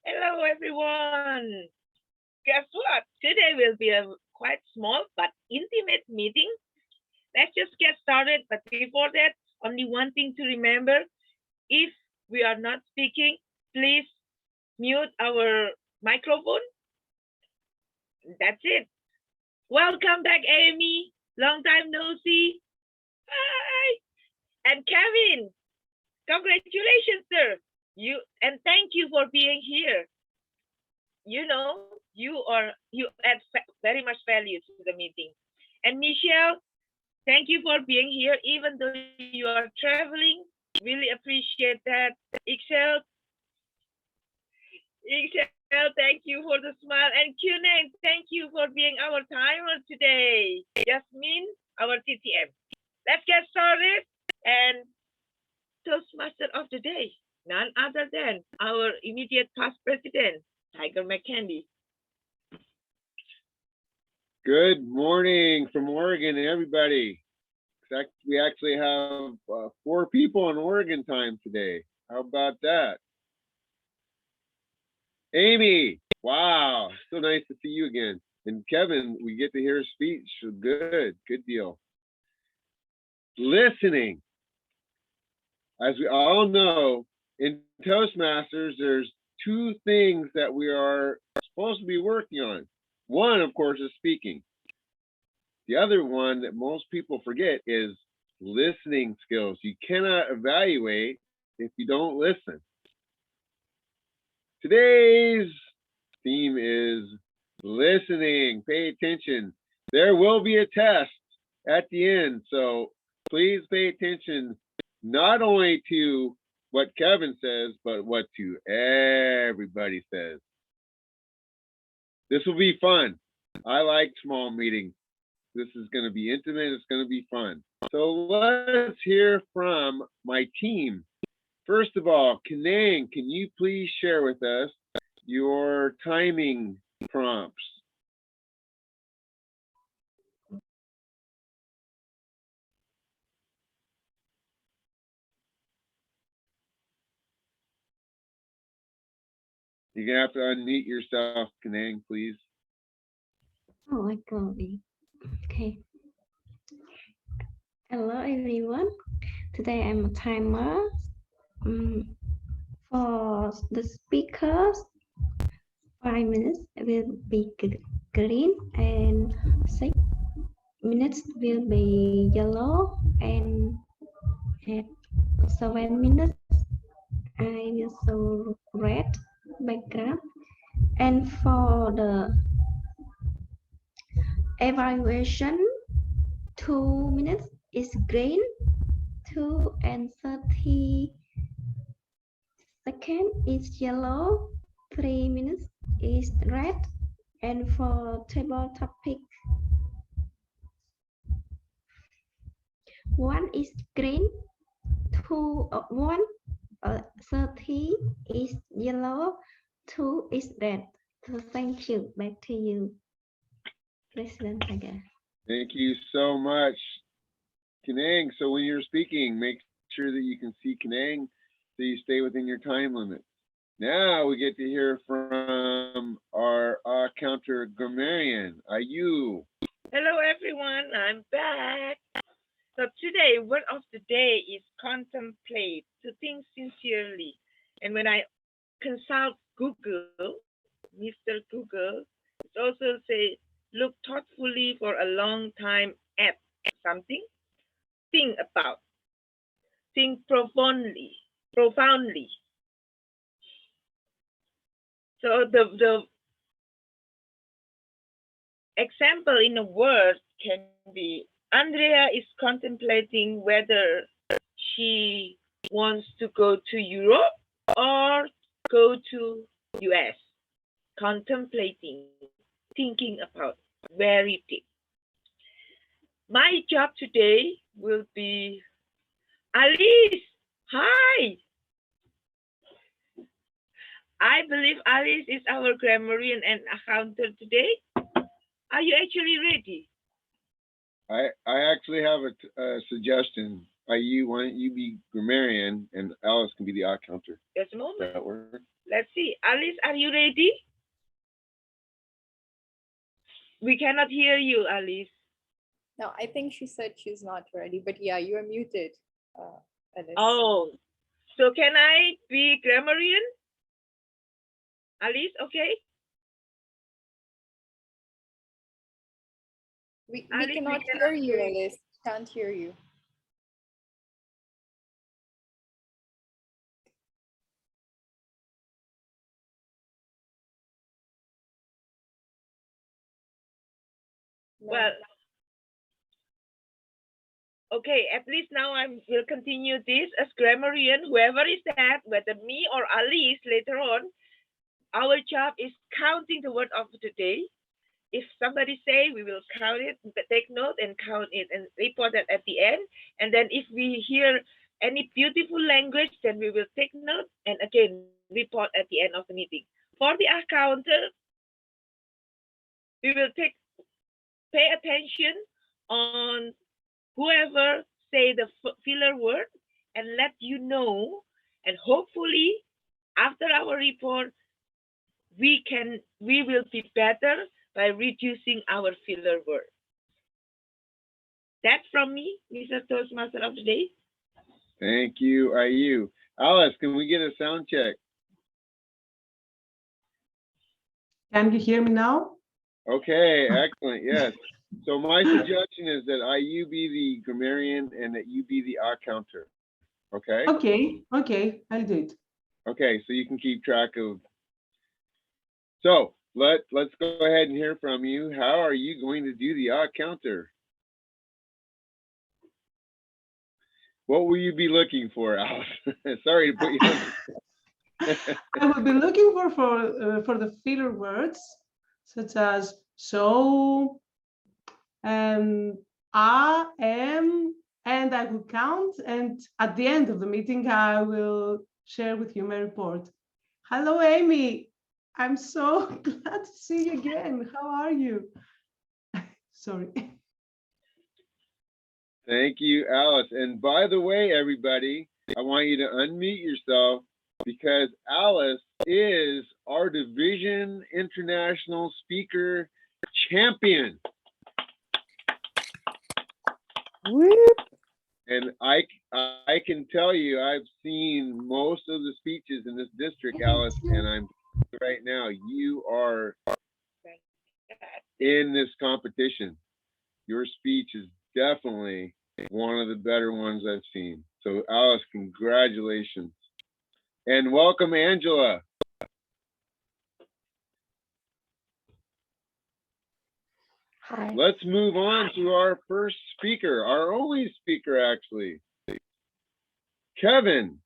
Hello, everyone. Guess what? Today will be a quite small but intimate meeting. Let's just get started. But before that, only one thing to remember. If we are not speaking, please mute our microphone. That's it. Welcome back, Amy. Long time no see. Hi. And Kevin, congratulations, sir. And thank you for being here. You know, you add very much value to the meeting. And Michelle, thank you for being here, even though you are traveling. Really appreciate that. Excel, Excel, thank you for the smile. And Cunane, thank you for being our timer today. Jasmine, our TTM. Let's get started. And Toastmaster of the day, none other than our immediate past president, Tiger McCandy. Good morning from Oregon, everybody. We actually have 4 people in Oregon time today. How about that? Amy, wow, so nice to see you again. And Kevin, we get to hear a speech. Good deal. Listening. As we all know, in Toastmasters, there's 2 things that we are supposed to be working on. One, of course, is speaking. The other one that most people forget is listening skills. You cannot evaluate if you don't listen. Today's theme is listening. Pay attention. There will be a test at the end, so please pay attention not only to what Kevin says, but what to everybody says. This will be fun. I like small meetings. This is going to be intimate. It's going to be fun. So let's hear from my team. First of all, Kanang, can you please share with us your timing prompts? You're going to have to unmute yourself, Kanang, please. Oh, I got it. Okay. Hello, everyone. Today I'm a timer. For the speakers, 5 minutes will be green and 6 minutes will be yellow, and at 7 minutes I will show red background. And for the evaluation, 2 minutes is green, 2 and 30 seconds is yellow, 3 minutes is red, and for table topic, 1 is green, 30 is yellow, 2 is red. So thank you. Back to you, President Tiger. Thank you so much, Kanang. So when you're speaking, make sure that you can see Kanang so you stay within your time limit. Now we get to hear from our counter grammarian, Ayu. Hello, everyone. I'm back. So today, word of the day is contemplate, to think sincerely. And when I consult Google, Mr. Google, it also says look thoughtfully for a long time at something, think about, think profoundly. So the example in a word can be Andrea is contemplating whether she wants to go to Europe or go to US. Contemplating, thinking about, very deep. My job today will be Alice. Hi. I believe Alice is our grammarian and accountant today. Are you actually ready? I actually have a suggestion. IU, why don't you be grammarian and Alice can be the odd counter? Just a Does moment. that work? Let's see. Alice, are you ready? We cannot hear you, Alice. No, I think she said she's not ready, but yeah, you are muted, Alice. Oh, so can I be grammarian? Alice, okay? We Alice, we cannot cannot hear you, hear you. Alice. Can't hear you. No. Well, okay, at least now I will continue this as grammarian. Whoever is that, whether me or Alice later on, our job is counting the word of the day. If somebody say, we will count it, take note and count it and report it at the end. And then if we hear any beautiful language, then we will take note and again report at the end of the meeting. For the counter, we will pay attention on whoever say the filler word and let you know. And hopefully, after our report, we will be better by reducing our filler word. That's from me, Mr. Toastmaster of the day. Thank you, IU. Alice, can we get a sound check? Can you hear me now? Okay, excellent. Yes. So my suggestion is that IU be the grammarian and that you be the odd counter. Okay? Okay, I'll do it. Okay, so you can keep track of. So let's go ahead and hear from you. How are you going to do the odd counter? What will you be looking for, Alice? Sorry to put you on. I will be looking for the filler words such as so, I am, and I will count. And at the end of the meeting, I will share with you my report. Hello, Amy. I'm so glad to see you again. How are you? Sorry. Thank you, Alice. And by the way, everybody, I want you to unmute yourself because Alice is our Division International Speaker Champion. Whoop. And I can tell you, I've seen most of the speeches in this district, Alice, and I'm right now, you are in this competition. Your speech is definitely one of the better ones I've seen. So Alice, congratulations. And welcome, Angela. Hi. Let's move on to our first speaker, our only speaker, actually. Kevin.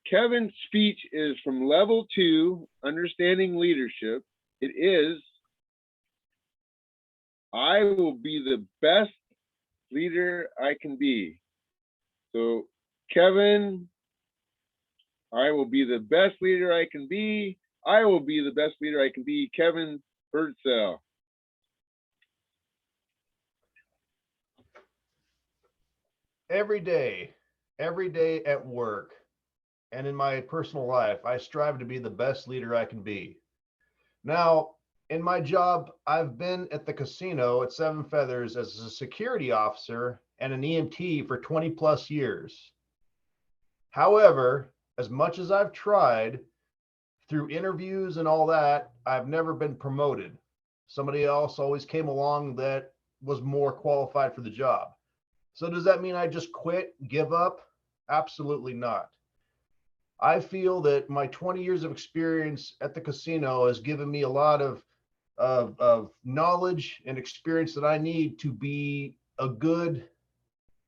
Kevin's speech is from level 2, Understanding Leadership. It is, I will be the best leader I can be. So, Kevin, I will be the best leader I can be. I will be the best leader I can be. Kevin Birdsell. Every day at work and in my personal life, I strive to be the best leader I can be. Now, in my job, I've been at the casino at Seven Feathers as a security officer and an EMT for 20 plus years. However, as much as I've tried through interviews and all that, I've never been promoted. Somebody else always came along that was more qualified for the job. So does that mean I just quit, give up? Absolutely not. I feel that my 20 years of experience at the casino has given me a lot of knowledge and experience that I need to be a good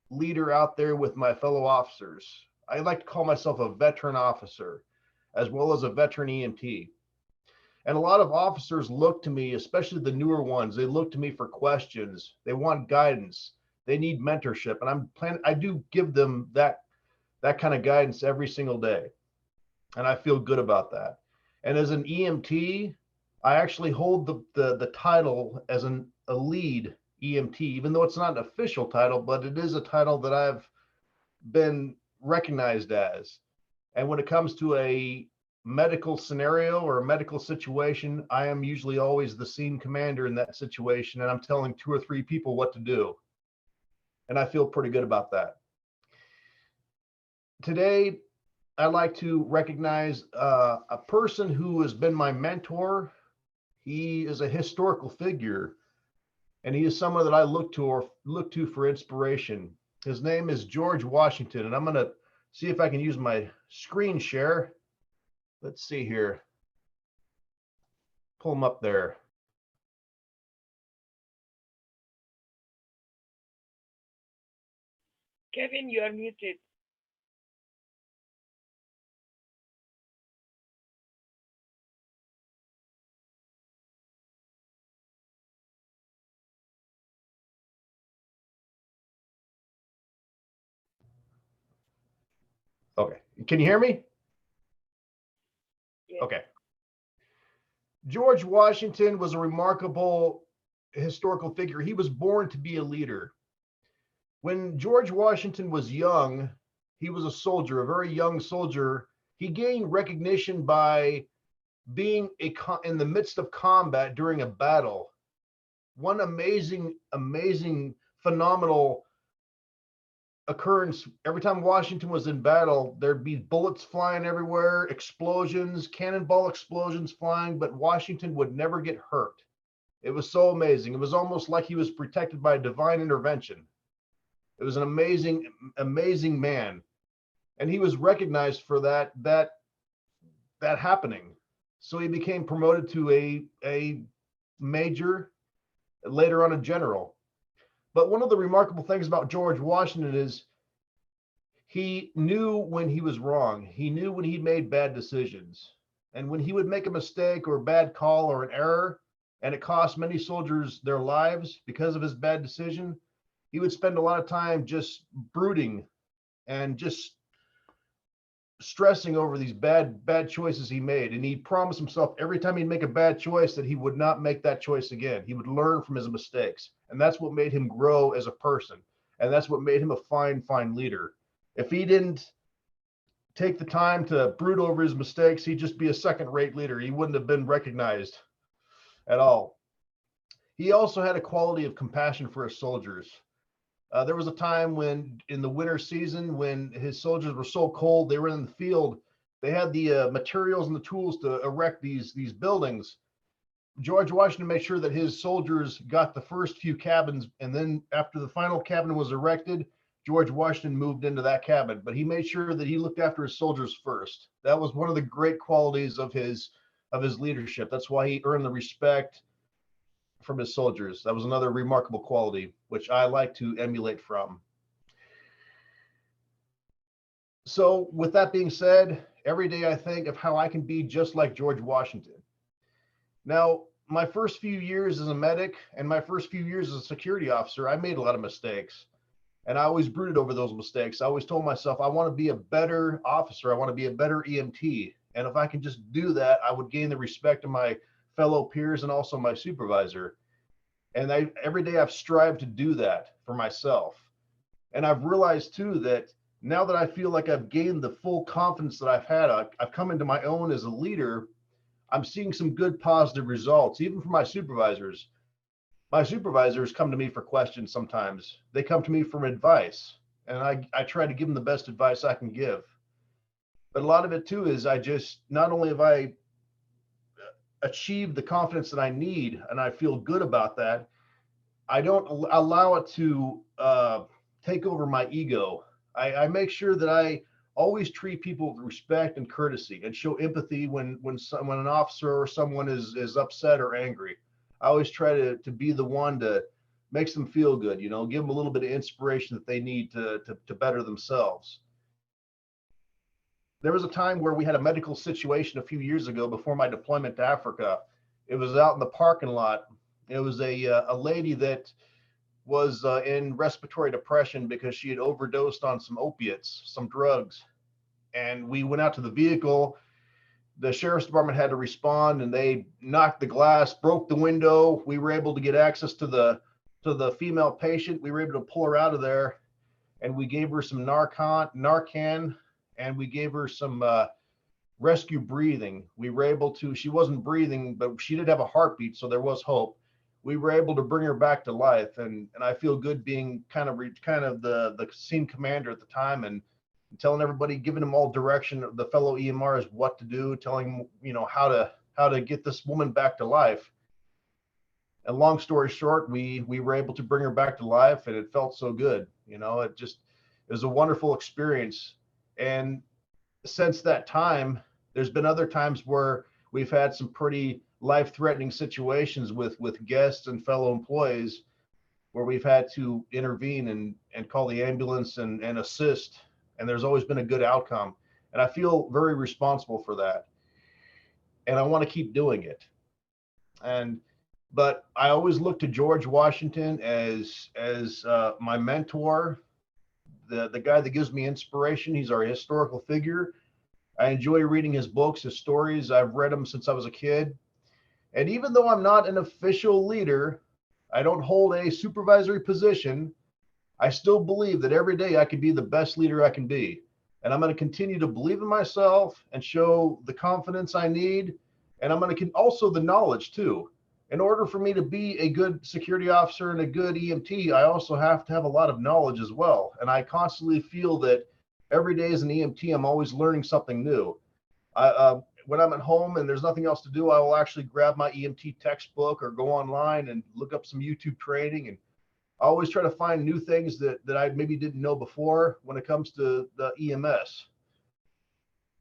leader out there with my fellow officers. I like to call myself a veteran officer, as well as a veteran EMT. And a lot of officers look to me, especially the newer ones, they look to me for questions. They want guidance. They need mentorship. And I do give them that kind of guidance every single day. And I feel good about that. And as an EMT, I actually hold the title as a lead EMT, even though it's not an official title, but it is a title that I've been recognized as. And when it comes to a medical scenario or a medical situation, I am usually always the scene commander in that situation, and I'm telling 2 or 3 people what to do. And I feel pretty good about that. Today, I'd like to recognize a person who has been my mentor. He is a historical figure, and he is someone that I look to for inspiration. His name is George Washington, and I'm going to see if I can use my screen share. Let's see here. Pull him up there. Kevin, you are muted. Okay, can you hear me? Yes. Okay. George Washington was a remarkable historical figure. He was born to be a leader. When George Washington was young, he was a soldier, a very young soldier. He gained recognition by being in the midst of combat during a battle. One amazing, phenomenal occurrence. Every time Washington was in battle, there'd be bullets flying everywhere, explosions, cannonball explosions flying, but Washington would never get hurt. It was so amazing. It was almost like he was protected by divine intervention. It was an amazing man. And he was recognized for that happening. So he became promoted to a major, later on a general. But one of the remarkable things about George Washington is he knew when he was wrong. He knew when he made bad decisions. And when he would make a mistake or a bad call or an error, and it cost many soldiers their lives because of his bad decision, he would spend a lot of time just brooding and just stressing over these bad choices he made. And he promised himself every time he'd make a bad choice that he would not make that choice again. He would learn from his mistakes. And that's what made him grow as a person. And that's what made him a fine leader. If he didn't take the time to brood over his mistakes, he'd just be a second-rate leader. He wouldn't have been recognized at all. He also had a quality of compassion for his soldiers. There was a time when, in the winter season, when his soldiers were so cold, they were in the field, they had the materials and the tools to erect these buildings. George Washington made sure that his soldiers got the first few cabins, and then after the final cabin was erected, George Washington moved into that cabin. But he made sure that he looked after his soldiers first. That was one of the great qualities of his leadership. That's why he earned the respect from his soldiers. That was another remarkable quality, which I like to emulate from. So with that being said, every day I think of how I can be just like George Washington. Now, my first few years as a medic and my first few years as a security officer, I made a lot of mistakes. And I always brooded over those mistakes. I always told myself, I want to be a better officer. I want to be a better EMT. And if I can just do that, I would gain the respect of my fellow peers and also my supervisor. And every day I've strived to do that for myself. And I've realized too that now that I feel like I've gained the full confidence that I've had, I've come into my own as a leader, I'm seeing some good positive results, even for my supervisors. My supervisors come to me for questions sometimes. They come to me for advice, and I try to give them the best advice I can give. But a lot of it too is not only have I achieved the confidence that I need, and I feel good about that, I don't allow it to take over my ego. I make sure that I always treat people with respect and courtesy and show empathy when an officer or someone is upset or angry. I always try to be the one to make them feel good, give them a little bit of inspiration that they need to better themselves. There was a time where we had a medical situation a few years ago before my deployment to Africa. It was out in the parking lot. It was a lady that was in respiratory depression because she had overdosed on some opiates, some drugs. And we went out to the vehicle. The sheriff's department had to respond, and they knocked the glass, broke the window. We were able to get access to the female patient. We were able to pull her out of there. and we gave her some Narcan, and we gave her some rescue breathing. We were able to, she wasn't breathing, but she did have a heartbeat, so there was hope. We were able to bring her back to life, and I feel good being kind of the scene commander at the time, and telling everybody, giving them all direction, the fellow EMRs what to do, telling them, how to get this woman back to life. And long story short, we were able to bring her back to life, and it felt so good. It was a wonderful experience. And since that time, there's been other times where we've had some pretty life-threatening situations with guests and fellow employees, where we've had to intervene and call the ambulance and assist. And there's always been a good outcome. And I feel very responsible for that. And I want to keep doing it. But I always look to George Washington as my mentor, the guy that gives me inspiration. He's our historical figure. I enjoy reading his books, his stories. I've read them since I was a kid. And even though I'm not an official leader, I don't hold a supervisory position, I still believe that every day I can be the best leader I can be. And I'm going to continue to believe in myself and show the confidence I need. And I'm going to also the knowledge too. In order for me to be a good security officer and a good EMT, I also have to have a lot of knowledge as well. And I constantly feel that every day as an EMT, I'm always learning something new. When I'm at home and there's nothing else to do, I will actually grab my EMT textbook or go online and look up some YouTube training. And I always try to find new things that I maybe didn't know before when it comes to the EMS.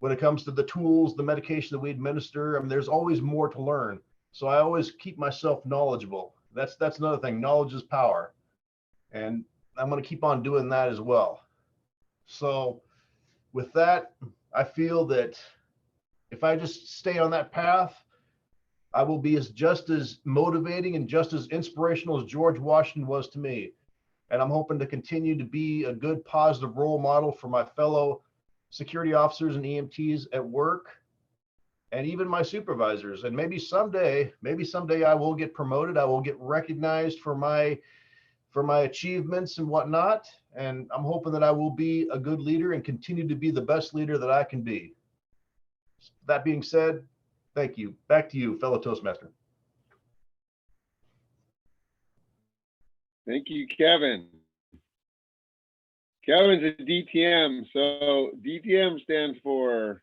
When it comes to the tools, the medication that we administer, I mean, there's always more to learn. So I always keep myself knowledgeable. That's another thing. Knowledge is power. And I'm going to keep on doing that as well. So with that, I feel that if I just stay on that path, I will be just as motivating and just as inspirational as George Washington was to me. And I'm hoping to continue to be a good, positive role model for my fellow security officers and EMTs at work, and even my supervisors. And maybe someday I will get promoted. I will get recognized for my achievements and whatnot. And I'm hoping that I will be a good leader and continue to be the best leader that I can be. That being said, thank you. Back to you, fellow Toastmaster. Thank you, Kevin. Kevin's a DTM. So DTM stands for,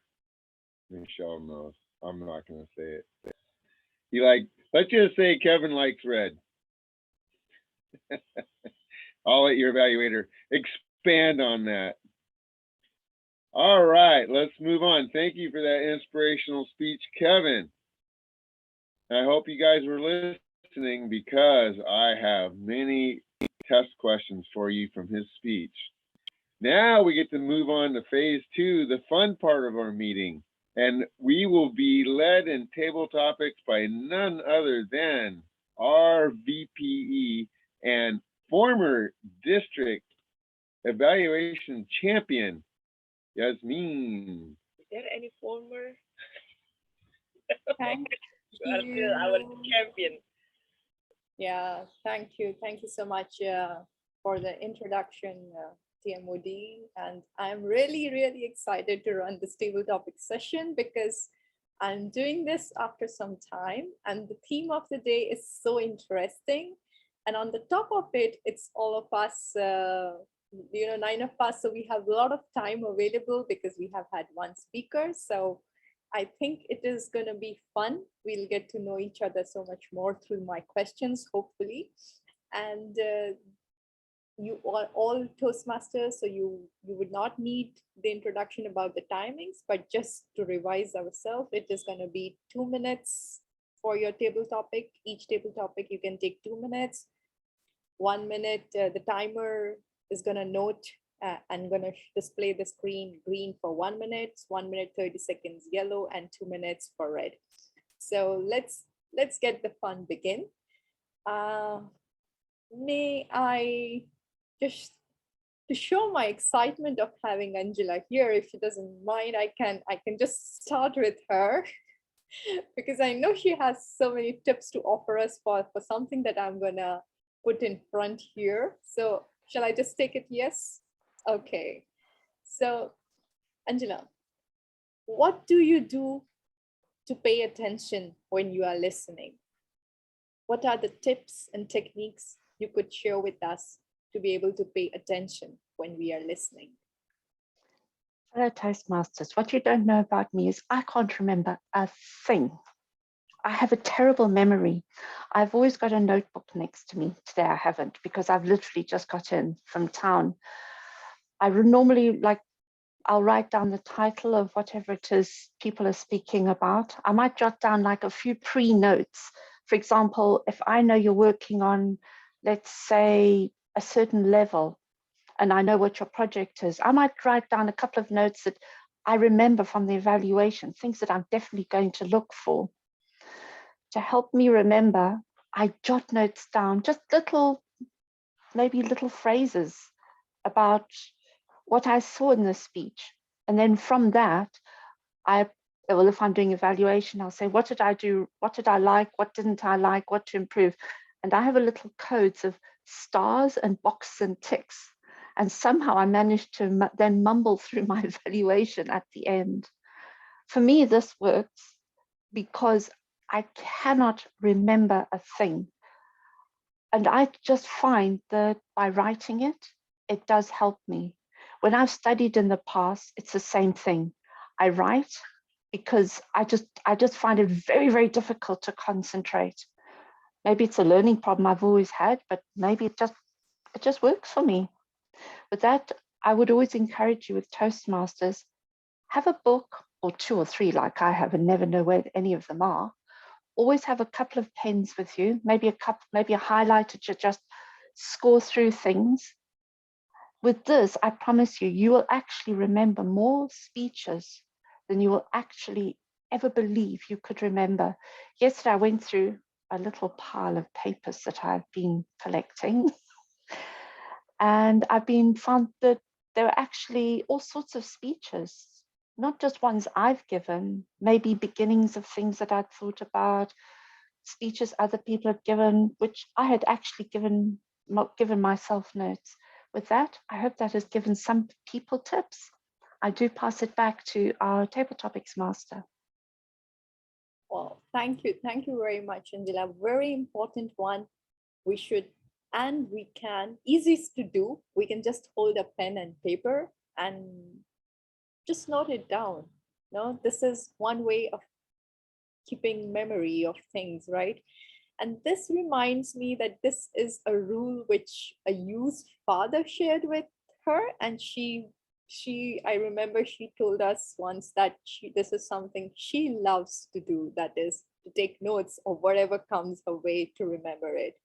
Michelle knows. I'm not going to say it. Let's just say Kevin likes red. I'll let your evaluator expand on that. All right, let's move on. Thank you for that inspirational speech, Kevin. I hope you guys were listening, because I have many test questions for you from his speech. Now we get to move on to phase 2, the fun part of our meeting. And we will be led in table topics by none other than our VPE and former district evaluation champion, Yasmin. Is there any former? Thank Until our champion. Yeah, thank you. Thank you so much for the introduction, TMOD. And I'm really, really excited to run this table topic session, because I'm doing this after some time and the theme of the day is so interesting. And on the top of it, it's all of us, 9 of us. So we have a lot of time available because we have had one speaker. So I think it is going to be fun. We'll get to know each other so much more through my questions, hopefully. And you are all Toastmasters, so you would not need the introduction about the timings, but just to revise ourselves, it is going to be 2 minutes for your table topic. Each table topic, you can take 2 minutes. 1 minute, the timer is going to note and going to display the screen green for 1 minute, 1 minute, 30 seconds yellow, and 2 minutes for red. So let's get the fun begin. May I just, to show my excitement of having Angela here, if she doesn't mind, I can just start with her because I know she has so many tips to offer us for something that I'm gonna put in front here. So shall I just take it? Yes. Okay. So, Angela, what do you do to pay attention when you are listening? What are the tips and techniques you could share with us to be able to pay attention when we are listening? Hello, Toastmasters. What you don't know about me is I can't remember a thing. I have a terrible memory. I've always got a notebook next to me. Today I haven't because I've literally just got in from town. I normally I'll write down the title of whatever it is people are speaking about. I might jot down like a few pre-notes. For example, if I know you're working on, let's say, a certain level, and I know what your project is, I might write down a couple of notes that I remember from the evaluation, things that I'm definitely going to look for. To help me remember, I jot notes down, just maybe little phrases about what I saw in the speech. And then from that, well, if I'm doing evaluation, I'll say, what did I do? What did I like? What didn't I like? What to improve? And I have a little codes of stars and boxes and ticks. And somehow I managed to then mumble through my evaluation at the end. For me, this works because I cannot remember a thing. And I just find that by writing it, it does help me. When I've studied in the past, it's the same thing. I write because I just find it very, very difficult to concentrate. Maybe it's a learning problem I've always had, but maybe it just works for me. With that, I would always encourage you with Toastmasters, have a book or 2 or 3 like I have and never know where any of them are. Always have a couple of pens with you, maybe a highlighter to just score through things. With this, I promise you, you will actually remember more speeches than you will actually ever believe you could remember. Yesterday, I went through a little pile of papers that I've been collecting. And found that there are actually all sorts of speeches, not just ones I've given, maybe beginnings of things that I'd thought about, speeches other people had given, which I had actually given myself notes. With that, I hope that has given some people tips. I do pass it back to our table topics master. Well, thank you. Thank you very much, Angela. Very important one. We should, and we can, easiest to do. We can just hold a pen and paper and just note it down. No, this is one way of keeping memory of things, right? And this reminds me that this is a rule which a youth father shared with her, and I remember she told us once that this is something she loves to do, that is to take notes of whatever comes her way to remember it.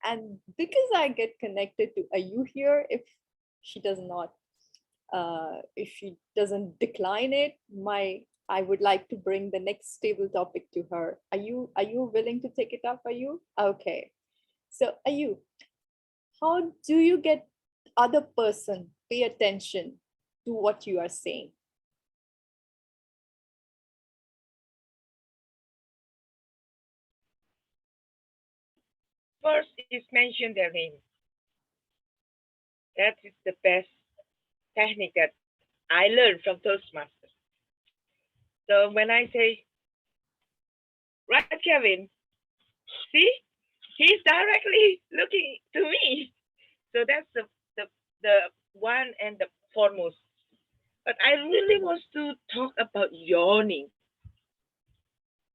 And because I get connected to Ayu here, if she doesn't decline it, I would like to bring the next table topic to her. Are you willing to take it up, Ayu? Okay. So Ayu, how do you get other person pay attention to what you are saying? First is mention their name. That is the best technique that I learned from Toastmasters. So when I say, right, Kevin, see, he's directly looking to me. So that's the one and the foremost. But I really want to talk about yawning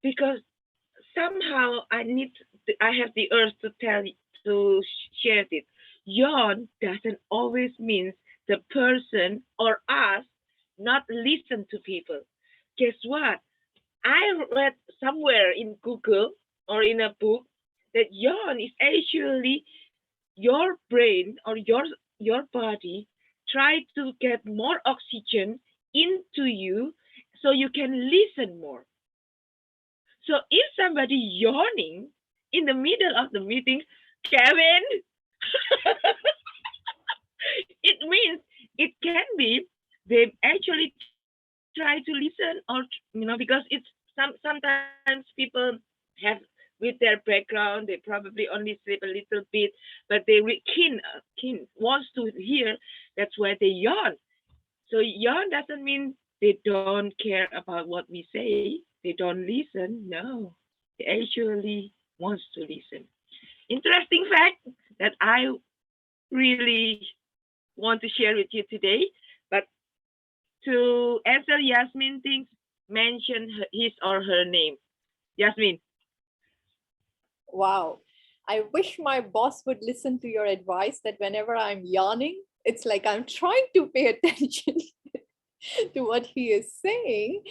because somehow I have the urge to share it. Yawn doesn't always mean the person or us not listen to people. Guess what? I read somewhere in Google or in a book that yawn is actually your brain or your body try to get more oxygen into you so you can listen more. So if somebody yawning in the middle of the meeting, Kevin, it means it can be they actually try to listen or because it's sometimes people have with their background, they probably only sleep a little bit, but they keen wants to hear. That's why they yawn. So yawn doesn't mean they don't care about what we say. They don't listen. No, they actually wants to listen. Interesting fact that I really want to share with you today. But to answer Yasmin things, mention his or her name. Yasmin. Wow. I wish my boss would listen to your advice that whenever I'm yawning, it's like I'm trying to pay attention to what he is saying.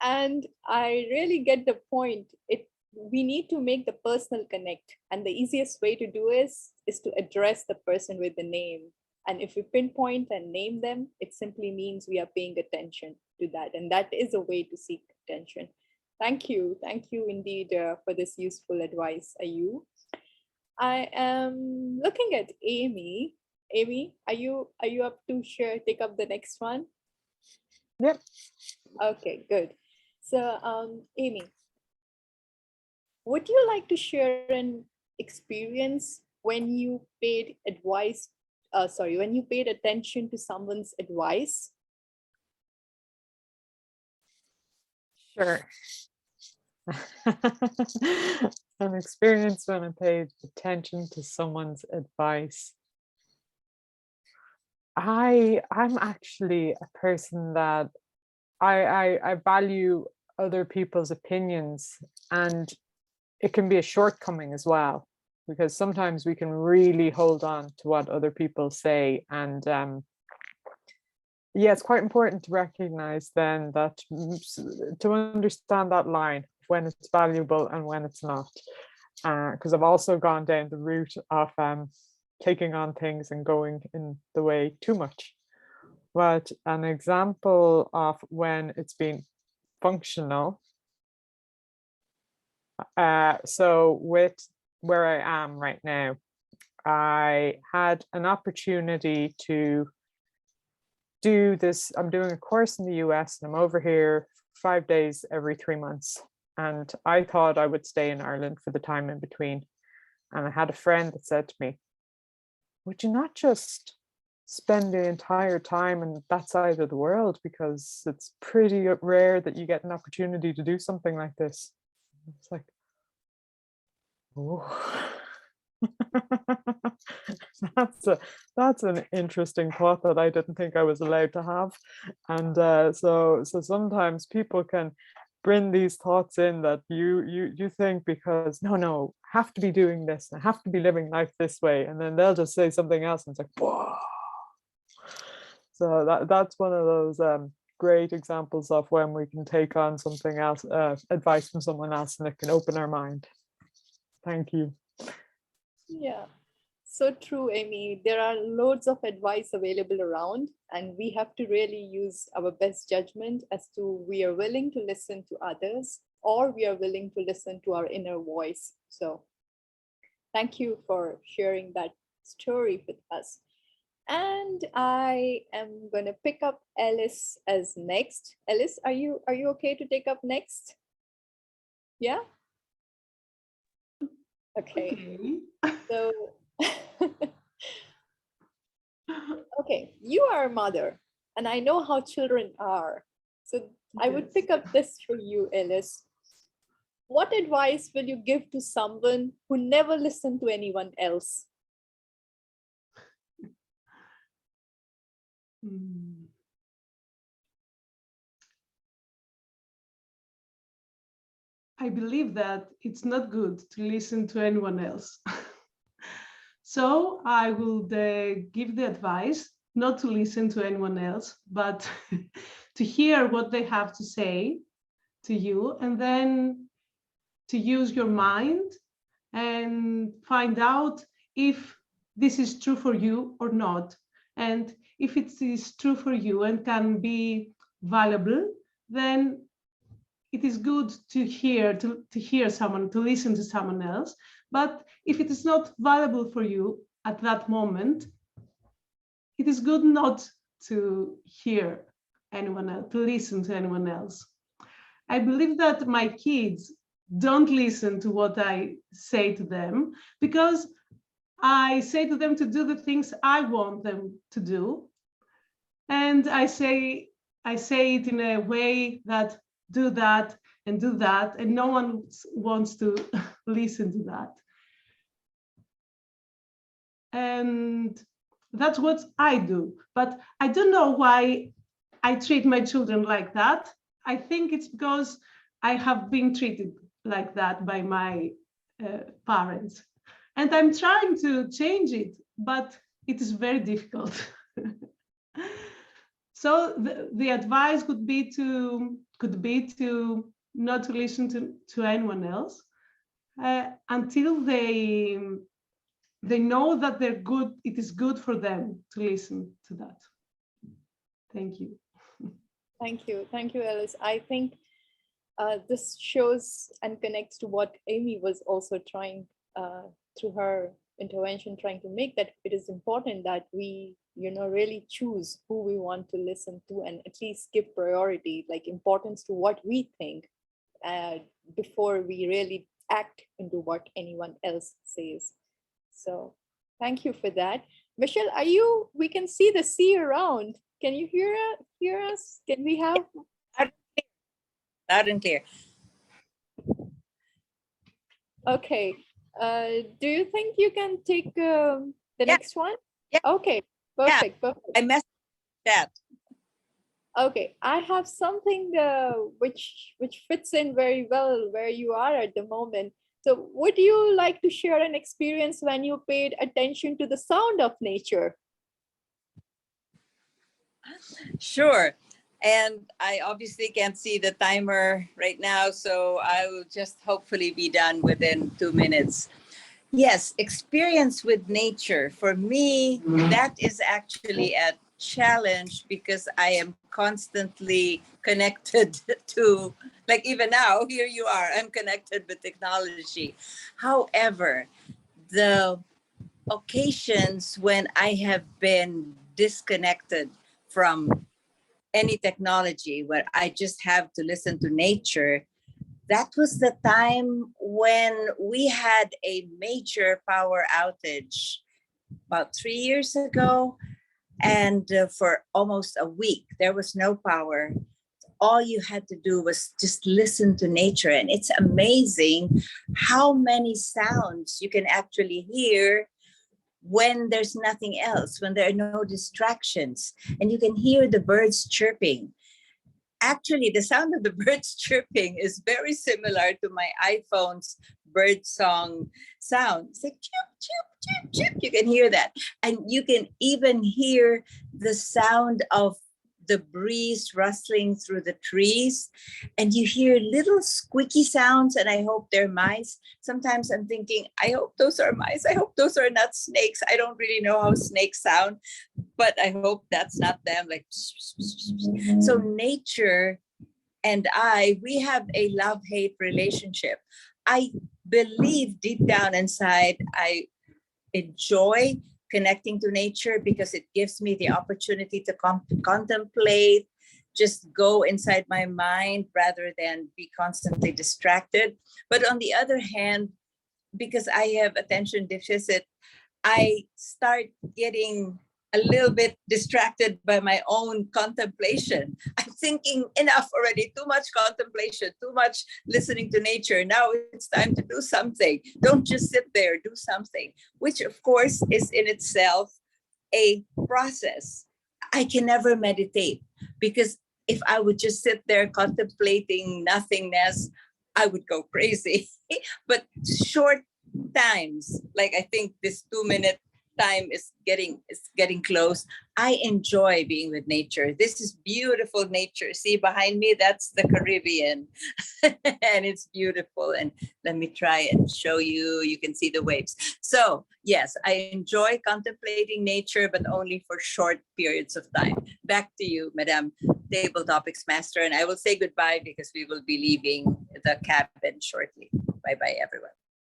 And I really get the point. We need to make the personal connect. And the easiest way to do is to address the person with the name. And if we pinpoint and name them, it simply means we are paying attention to that. And that is a way to seek attention. Thank you. Thank you indeed for this useful advice, Ayu. I am looking at Amy. Amy, are you up to take up the next one? Yep. Okay, good. So Amy, would you like to share an experience when you paid when you paid attention to someone's advice? Sure. An experience when I paid attention to someone's advice. I'm actually a person that I value other people's opinions, and it can be a shortcoming as well, because sometimes we can really hold on to what other people say. And yeah, it's quite important to recognize then that, to understand that line, when it's valuable and when it's not. Because I've also gone down the route of taking on things and going in the way too much. But an example of when it's been functional, so with where I am right now, I had an opportunity to do this. I'm doing a course in the US and I'm over here 5 days every 3 months. And I thought I would stay in Ireland for the time in between. And I had a friend that said to me, would you not just spend the entire time in that side of the world, because it's pretty rare that you get an opportunity to do something like this. It's like, oh. that's an interesting thought that I didn't think I was allowed to have. And so sometimes people can bring these thoughts in that you think, because no, I have to be doing this, I have to be living life this way, and then they'll just say something else and it's like, whoa. So that's one of those great examples of when we can take on something else, advice from someone else, and it can open our mind. Thank you. Yeah, so true, Amy. There are loads of advice available around, and we have to really use our best judgment as to we are willing to listen to others, or we are willing to listen to our inner voice. So thank you for sharing that story with us. And I am going to pick up Alice as next. Alice, are you okay to take up next? Yeah? Okay. So, okay, you are a mother, and I know how children are. So I would pick up this for you, Alice. What advice will you give to someone who never listened to anyone else? I believe that it's not good to listen to anyone else. So I will give the advice not to listen to anyone else, but to hear what they have to say to you, and then to use your mind and find out if this is true for you or not. And if it is true for you and can be valuable, then it is good to hear someone, to listen to someone else. But if it is not valuable for you at that moment, it is good not to hear anyone else, to listen to anyone else. I believe that my kids, don't listen to what I say to them, because I say to them to do the things I want them to do. And I say it in a way that do that, and no one wants to listen to that. And that's what I do. But I don't know why I treat my children like that. I think it's because I have been treated like that by my parents. And I'm trying to change it, but it is very difficult. So the advice could be to not to listen to anyone else until they know that they're good. It is good for them to listen to that. Thank you. Thank you, Alice. I think this shows and connects to what Amy was also trying through her intervention, trying to make, that it is important that we, really choose who we want to listen to, and at least give priority, like importance to what we think before we really act into what anyone else says. So thank you for that. Michelle, we can see the sea around. Can you hear us? Can we have? Loud and clear. Okay. Do you think you can take the next one? Yeah. Okay. Perfect. Yeah. Perfect. I messaged that. Okay. I have something which fits in very well where you are at the moment. So would you like to share an experience when you paid attention to the sound of nature? Sure. And I obviously can't see the timer right now, so I will just hopefully be done within 2 minutes. Yes, experience with nature. For me, that is actually a challenge because I am constantly connected to, like even now, here you are, I'm connected with technology. However, the occasions when I have been disconnected from any technology, where I just have to listen to nature, that was the time when we had a major power outage about 3 years ago. And for almost a week, there was no power. All you had to do was just listen to nature. And it's amazing how many sounds you can actually hear when there's nothing else, when there are no distractions, and you can hear the birds chirping. Actually, the sound of the birds chirping is very similar to my iPhone's bird song sound. It's like chirp, chirp, chirp, chirp. You can hear that. And you can even hear the sound of the breeze rustling through the trees. And you hear little squeaky sounds, and I hope they're mice. Sometimes I'm thinking, I hope those are mice. I hope those are not snakes. I don't really know how snakes sound, but I hope that's not them. Like, so nature and we have a love-hate relationship. I believe deep down inside, I enjoy connecting to nature because it gives me the opportunity to contemplate, just go inside my mind rather than be constantly distracted. But on the other hand, because I have attention deficit, I start getting a little bit distracted by my own contemplation. I'm thinking enough already, too much contemplation, too much listening to nature. Now it's time to do something. Don't just sit there, do something, which of course is in itself a process. I can never meditate because if I would just sit there contemplating nothingness, I would go crazy. But short times, like I think this 2-minute time is getting close. I enjoy being with nature. This is beautiful nature. See behind me, that's the Caribbean. And it's beautiful. And let me try and show you. You can see the waves. So yes, I enjoy contemplating nature, but only for short periods of time. Back to you, Madam Table Topics Master. And I will say goodbye because we will be leaving the cabin shortly. Bye-bye, everyone.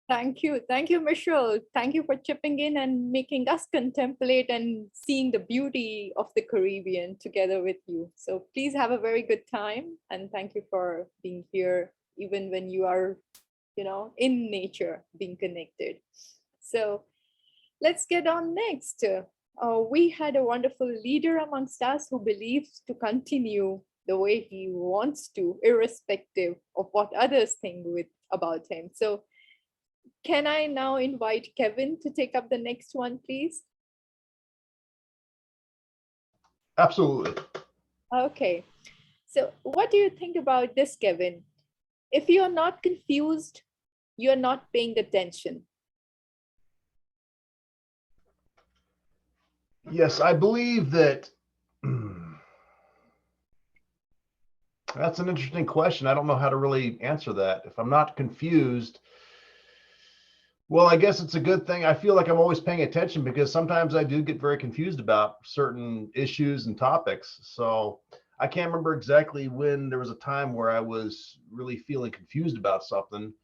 Thank you, Michelle. Thank you for chipping in and making us contemplate and seeing the beauty of the Caribbean together with you. So please have a very good time, and thank you for being here, even when you are in nature, being connected. So let's get on next. We had a wonderful leader amongst us who believes to continue the way he wants to, irrespective of what others think about him. So can I now invite Kevin to take up the next one, please? Absolutely. Okay. So what do you think about this, Kevin? If you're not confused, you're not paying attention. Yes, I believe that. That's an interesting question. I don't know how to really answer that. If I'm not confused, well, I guess it's a good thing. I feel like I'm always paying attention because sometimes I do get very confused about certain issues and topics. So I can't remember exactly when there was a time where I was really feeling confused about something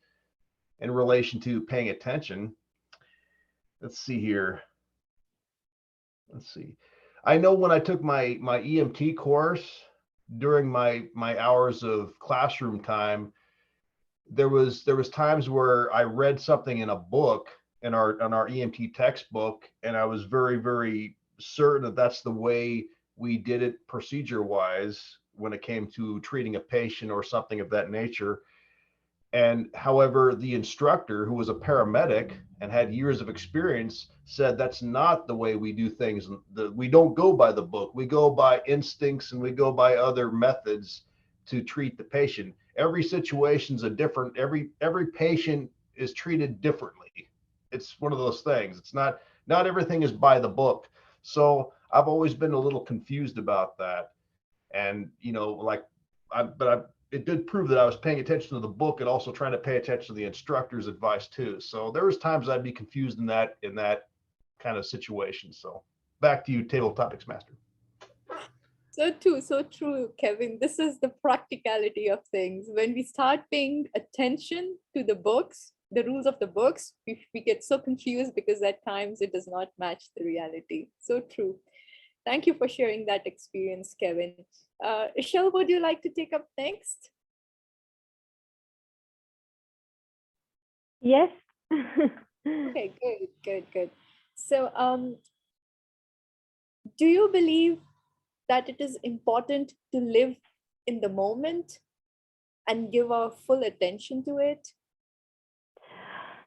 in relation to paying attention. Let's see here. Let's see. I know when I took my EMT course during my hours of classroom time, there was times where I read something in a book in our EMT textbook, and I was very, very certain that that's the way we did it procedure wise when it came to treating a patient or something of that nature. And however, the instructor, who was a paramedic and had years of experience, said that's not the way we do things. We don't go by the book. We go by instincts and we go by other methods to treat the patient. Every situation's a different, every patient is treated differently. It's one of those things. It's not everything is by the book. So I've always been a little confused about that. And, it did prove that I was paying attention to the book and also trying to pay attention to the instructor's advice too. So there was times I'd be confused in that kind of situation. So back to you, Table Topics Master. So true, Kevin. This is the practicality of things. When we start paying attention to the books, the rules of the books, we get so confused because at times it does not match the reality. So true. Thank you for sharing that experience, Kevin. Ishel, would you like to take up next? Yes. Okay, good. So, do you believe that it is important to live in the moment and give our full attention to it?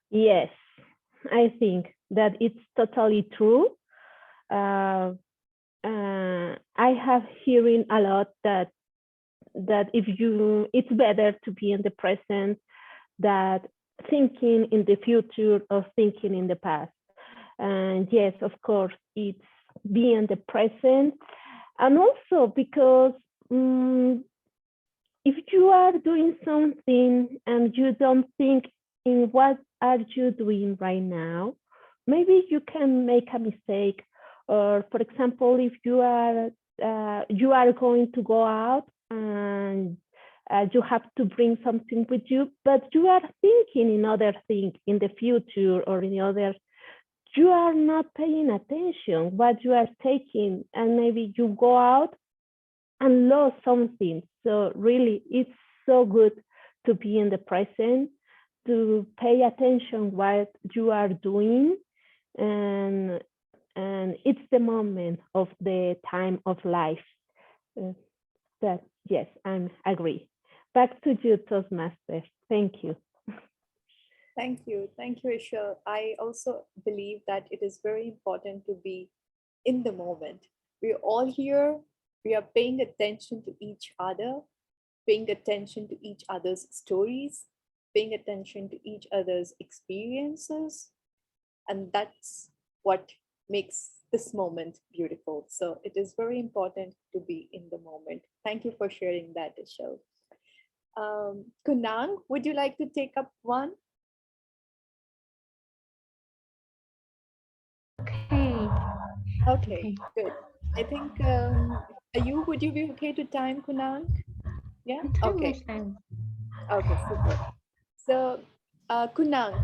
Yes, I think that it's totally true. I have hearing a lot that it's better to be in the present than thinking in the future or thinking in the past. And yes, of course, it's being the present. And also because if you are doing something and you don't think in what are you doing right now, maybe you can make a mistake. Or for example, if you are going to go out and you have to bring something with you, but you are thinking in other things in the future or in other, you are not paying attention what you are taking, and maybe you go out and lose something. So really, it's so good to be in the present, to pay attention what you are doing, and it's the moment of the time of life. That yes, I agree. Back to you, Toastmasters. Thank you. Thank you, Ishel. I also believe that it is very important to be in the moment. We're all here. We are paying attention to each other, paying attention to each other's stories, paying attention to each other's experiences, and that's what makes this moment beautiful. So it is very important to be in the moment. Thank you for sharing that, Ishel. Kunang, would you like to take up one? Okay, good. I think, would you be okay to time, Kunang? Yeah, okay. Okay, super. So, Kunang,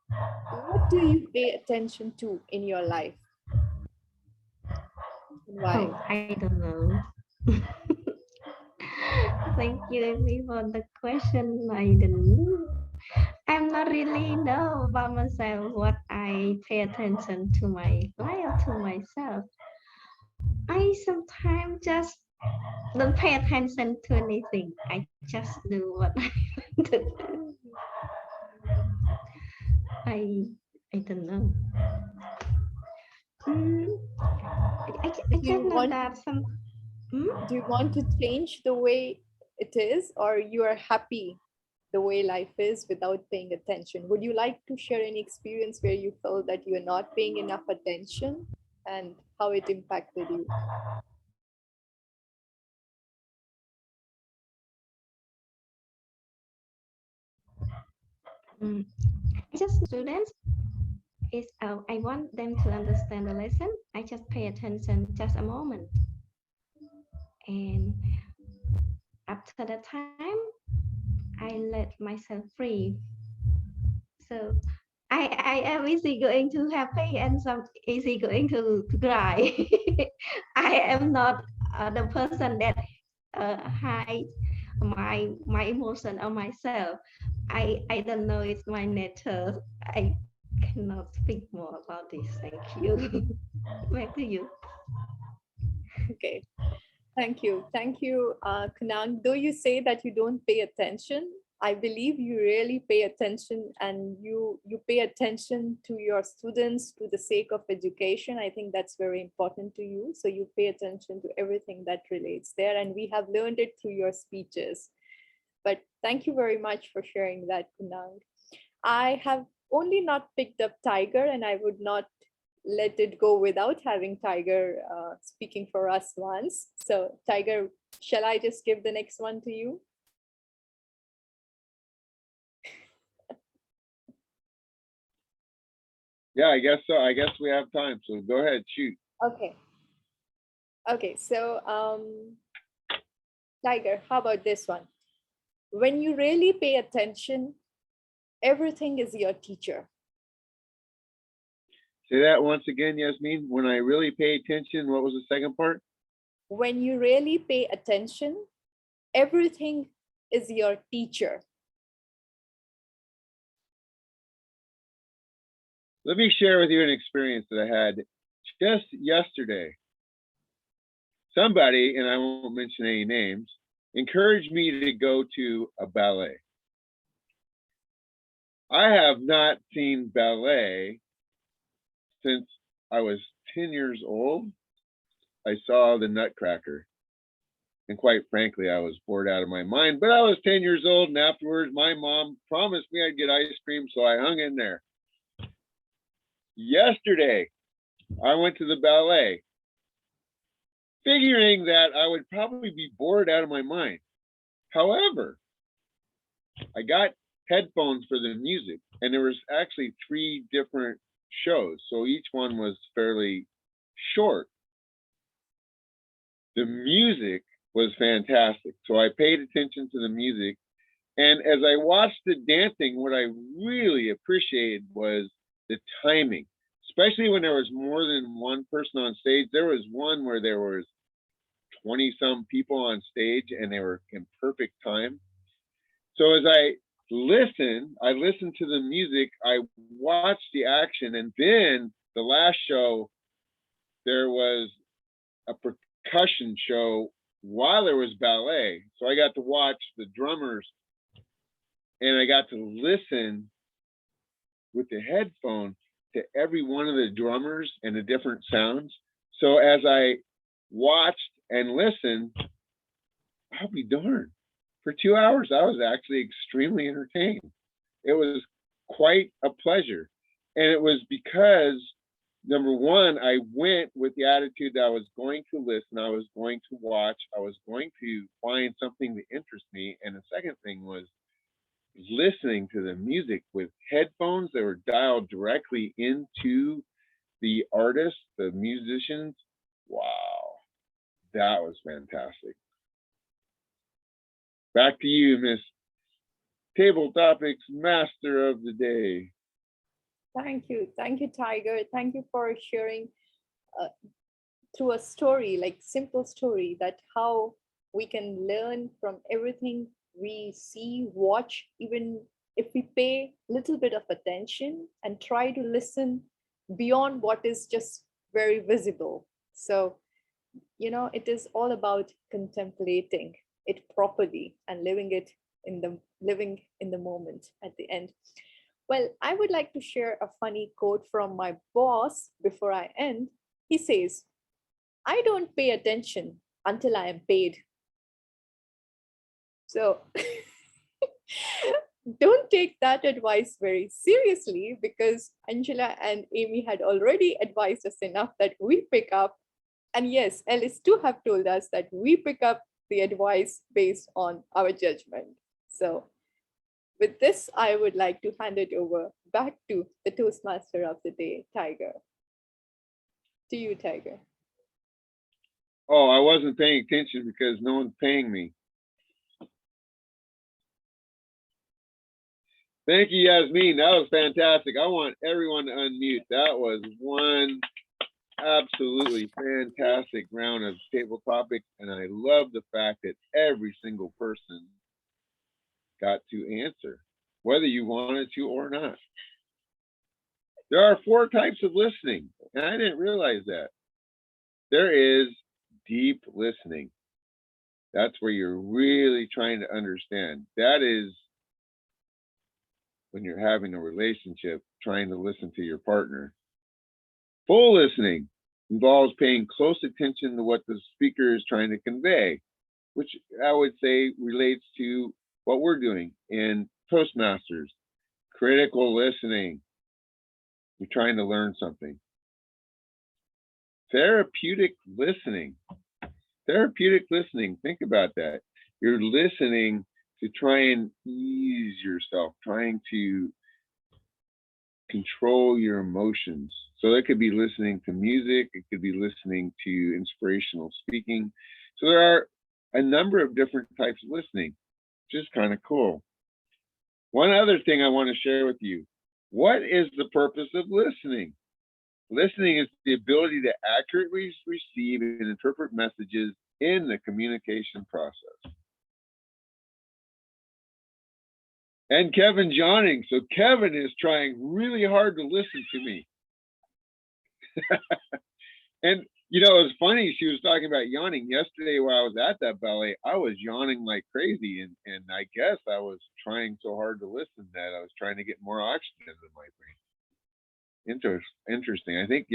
what do you pay attention to in your life? Why? Oh, I don't know. Thank you, Amy, for the question. I'm not really know about myself what I pay attention to my life, to myself. I sometimes just don't pay attention to anything. I just do what I want to do. I I don't know. I Do just you know want that some. Hmm? do you want to change the way it is, or you are happy the way life is without paying attention? Would you like to share any experience where you felt that you are not paying enough attention and how it impacted you? Just students is I want them to understand the lesson. I just pay attention just a moment, and after that time, I let myself free. So I am easy going to happy and some easy going to cry. I am not the person that hide my emotion on myself. I don't know it's my nature. I cannot speak more about this. Thank you. Back to you. Okay, thank you. Thank you, Kanang. Though you say that you don't pay attention, I believe you really pay attention, and you pay attention to your students to the sake of education. I think that's very important to you. So you pay attention to everything that relates there, and we have learned it through your speeches. But thank you very much for sharing that, Kunal. I have only not picked up Tiger, and I would not let it go without having Tiger speaking for us once. So Tiger, shall I just give the next one to you? Yeah, I guess so. I guess we have time. So go ahead, shoot. Okay. Okay, so Tiger, how about this one? When you really pay attention, everything is your teacher. Say that once again, Yasmin. When I really pay attention, what was the second part? When you really pay attention, everything is your teacher. Let me share with you an experience that I had just yesterday. Somebody, and I won't mention any names, encouraged me to go to a ballet. I have not seen ballet since I was 10 years old. I saw the Nutcracker. And quite frankly, I was bored out of my mind, but I was 10 years old, and afterwards my mom promised me I'd get ice cream, so I hung in there. Yesterday, I went to the ballet, figuring that I would probably be bored out of my mind. However, I got headphones for the music, and there was actually 3 different shows, so each one was fairly short. The music was fantastic, so I paid attention to the music, and as I watched the dancing, what I really appreciated was the timing, especially when there was more than one person on stage. There was one where there was 20 some people on stage and they were in perfect time. So as I listened to the music, I watched the action, and then the last show, there was a percussion show while there was ballet. So I got to watch the drummers, and I got to listen with the headphone to every one of the drummers and the different sounds. So as I watched and listened, I'll be darned, for 2 hours, I was actually extremely entertained. It was quite a pleasure. And it was because, number one, I went with the attitude that I was going to listen, I was going to watch, I was going to find something to interest me. And the second thing was listening to the music with headphones that were dialed directly into the artists, the musicians. Wow, that was fantastic. Back to you, Miss Table Topics Master of the Day. Thank you, Tiger. Thank you for sharing through a story, like simple story, that how We can learn from everything we see, watch, even if we pay a little bit of attention and try to listen beyond what is just very visible. So, it is all about contemplating it properly and living in the moment at the end. Well, I would like to share a funny quote from my boss before I end. He says, "I don't pay attention until I am paid." So don't take that advice very seriously, because Angela and Amy had already advised us enough that we pick up. And yes, Alice too have told us that we pick up the advice based on our judgment. So with this, I would like to hand it over back to the Toastmaster of the day, Tiger. To you, Tiger. Oh, I wasn't paying attention because no one's paying me. Thank you, Yasmin. That was fantastic. I want everyone to unmute. That was one absolutely fantastic round of table topics. And I love the fact that every single person got to answer, whether you wanted to or not. There are 4 types of listening, and I didn't realize that. There is deep listening. That's where you're really trying to understand. That is when you're having a relationship, trying to listen to your partner. Full listening involves paying close attention to what the speaker is trying to convey, which I would say relates to what we're doing in Toastmasters. Critical listening. You're trying to learn something. Therapeutic listening. Therapeutic listening, think about that. You're listening to try and ease yourself, trying to control your emotions. So it could be listening to music, it could be listening to inspirational speaking. So there are a number of different types of listening, which is kind of cool. One other thing I want to share with you. What is the purpose of listening? Listening is the ability to accurately receive and interpret messages in the communication process. And Kevin's yawning, so Kevin is trying really hard to listen to me. And it was funny, she was talking about yawning. Yesterday while I was at that ballet, I was yawning like crazy, and I guess I was trying so hard to listen that I was trying to get more oxygen into my brain. Interesting. I think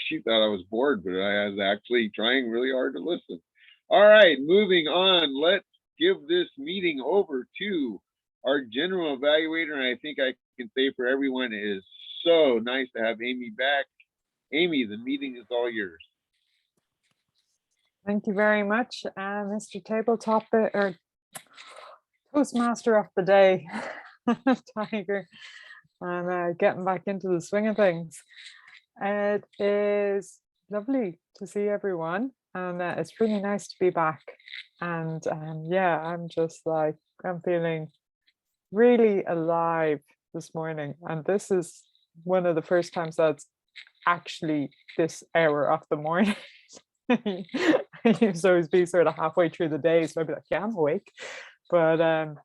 she thought I was bored, but I was actually trying really hard to listen. All right, moving on. Let's give this meeting over to our general evaluator, and I think I can say for everyone, it is so nice to have Amy back. Amy, the meeting is all yours. Thank you very much, Mr. Tabletop or Toastmaster of the day, Tiger. I'm getting back into the swing of things. It is lovely to see everyone, and it's really nice to be back. And yeah, I'm feeling really alive this morning. And this is one of the first times that's actually this hour of the morning. I used to always be sort of halfway through the day, so I'd be like, yeah, I'm awake. But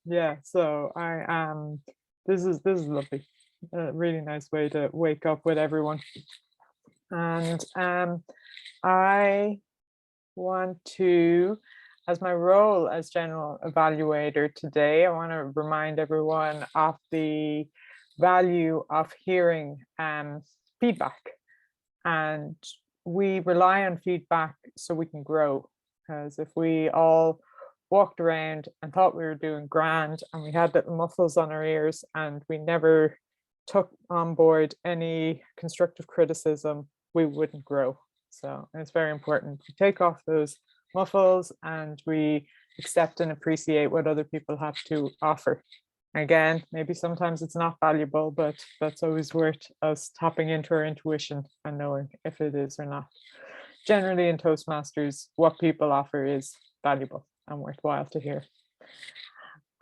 yeah, so I am. This is lovely. A really nice way to wake up with everyone. And I want to, as my role as general evaluator today, I want to remind everyone of the value of hearing feedback. And we rely on feedback so we can grow. Because if we all walked around and thought we were doing grand and we had little muffles on our ears and we never took on board any constructive criticism, we wouldn't grow. So it's very important to take off those muffles and we accept and appreciate what other people have to offer. Again, maybe sometimes it's not valuable, but that's always worth us tapping into our intuition and knowing if it is or not. Generally in Toastmasters, what people offer is valuable and worthwhile to hear.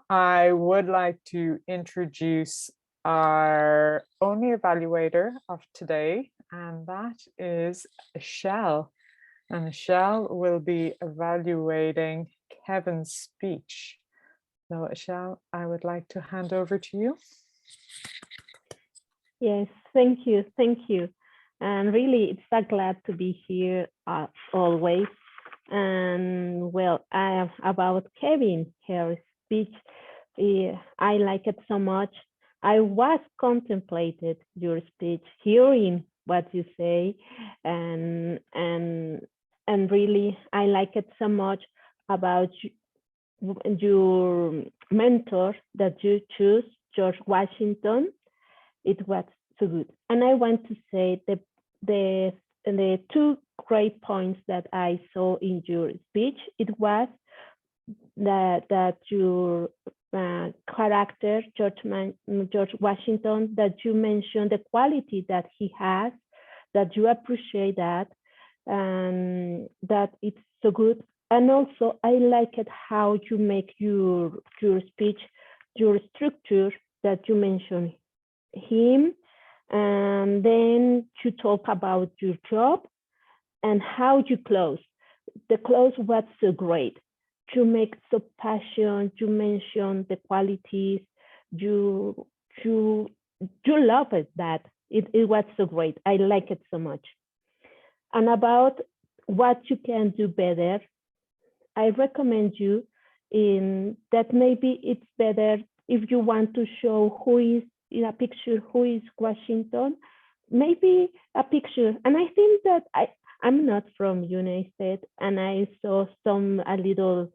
I would like to introduce our only evaluator of today, and that is Shell. And Shell will be evaluating Kevin's speech. So, Michelle, I would like to hand over to you. Yes, thank you, thank you. And really, it's so glad to be here always. And well, about Kevin, her speech, I like it so much. I was contemplated your speech, hearing what you say, and really, I like it so much about your mentor that you choose, George Washington. It was so good. And I want to say the two great points that I saw in your speech. It was that your character, George Washington, that you mentioned the quality that he has, that you appreciate that, and that it's so good. And also, I like it how you make your speech, your structure that you mentioned him, and then to talk about your job and how you close. The close was so great. To make so passion, you mention the qualities, you love it that. It was so great. I like it so much. And about what you can do better, I recommend you in that maybe it's better if you want to show who is in a picture, who is Washington, maybe a picture. And I think that I'm not from United States, and I saw a little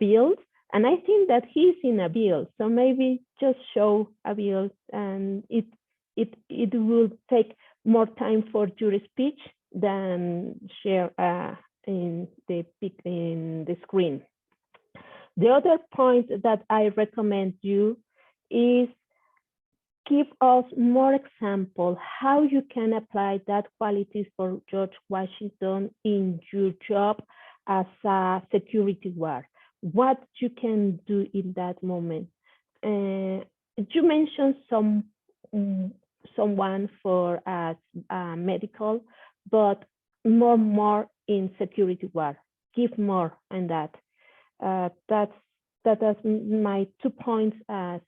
bill, and I think that he's in a bill. So maybe just show a bill, and it will take more time for your speech than share in the screen. The other point that I recommend you is give us more example how you can apply that qualities for George Washington in your job as a security guard. What you can do in that moment. You mentioned someone for medical, but more in security guard. Give more on that. That's my 2 points as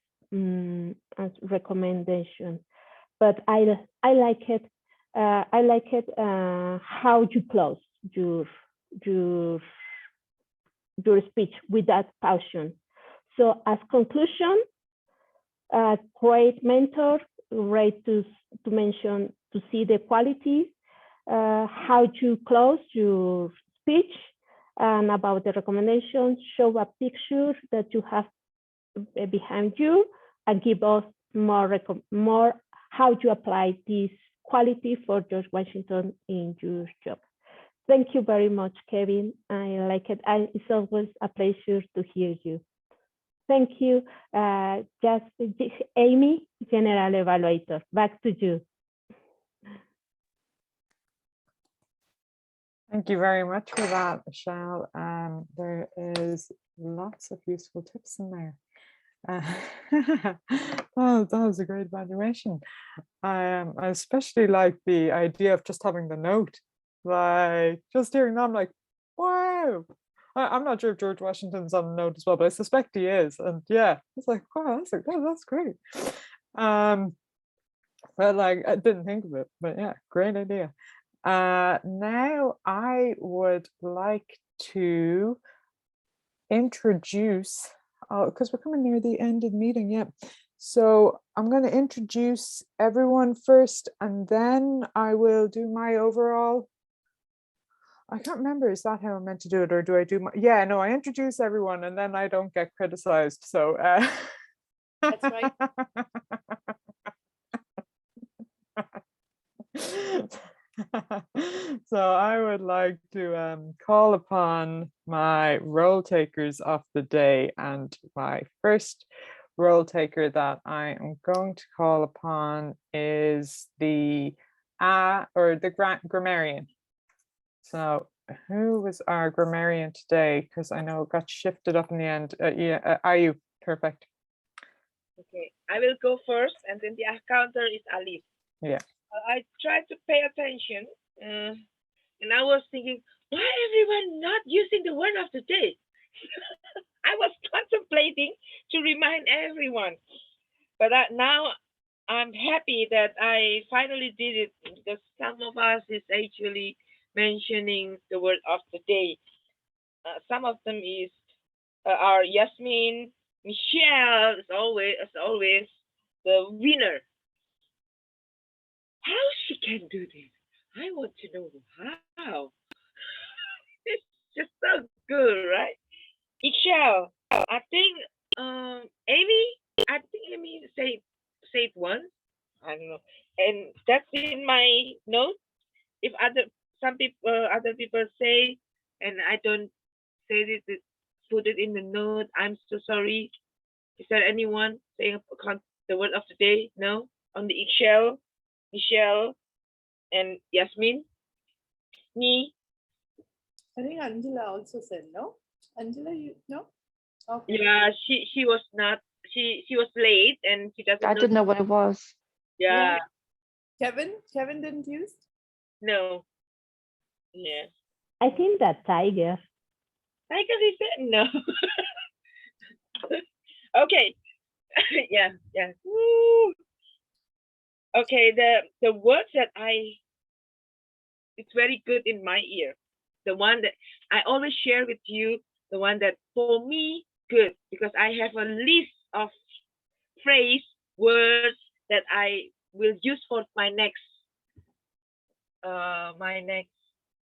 recommendation. But I like it. I like it how you close your speech with that passion. So as conclusion, great mentor, great to mention, to see the qualities, how to close your speech, and about the recommendations, show a picture that you have behind you, and give us more how to apply this quality for George Washington in your job. Thank you very much, Kevin. I like it. It's always a pleasure to hear you. Thank you. Just Amy, General Evaluator, back to you. Thank you very much for that, Michelle. There is lots of useful tips in there. That was a great evaluation. I especially like the idea of just having the note. Like just hearing that, I'm like, wow. I'm not sure if George Washington's on the note as well, but I suspect he is. And yeah, it's like, wow, that's great. But like I didn't think of it, but yeah, great idea. Now I would like to introduce, because we're coming near the end of the meeting, yeah. So I'm going to introduce everyone first, and then I will do my overall. I can't remember, is that how I'm meant to do it, or do I do my, yeah, no, I introduce everyone and then I don't get criticized, so That's right. So I would like to call upon my role takers of the day, and my first role taker that I am going to call upon is the grammarian. So who was our grammarian today? Because I know it got shifted up in the end. Yeah, are you? Perfect. Okay, I will go first, and then the counter is Alif. Yeah. I tried to pay attention, and I was thinking, why everyone not using the word of the day? I was contemplating to remind everyone, but now I'm happy that I finally did it because some of us is actually mentioning the word of the day. Some of them is are Yasmin, Michelle is always the winner. How she can do this? I want to know how. It's just so good, right? Michelle, I think Amy, I think Amy said once. I don't know, and that's in my note. If other people say, and I don't say it, put it in the note. I'm so sorry. Is there anyone saying the word of the day? No, on the eggshell, Michelle and Yasmin, me. I think Angela also said no. Angela, you no? Okay. Yeah, she was not. She was late and she doesn't I know. didn't know what it was. Yeah, Kevin didn't use? no. Yeah. I think that tiger. Tiger is it? No. Okay. Yeah, yeah. Woo. Okay, the words that it's very good in my ear. The one that I always share with you, the one that for me good because I have a list of phrase words that I will use for my next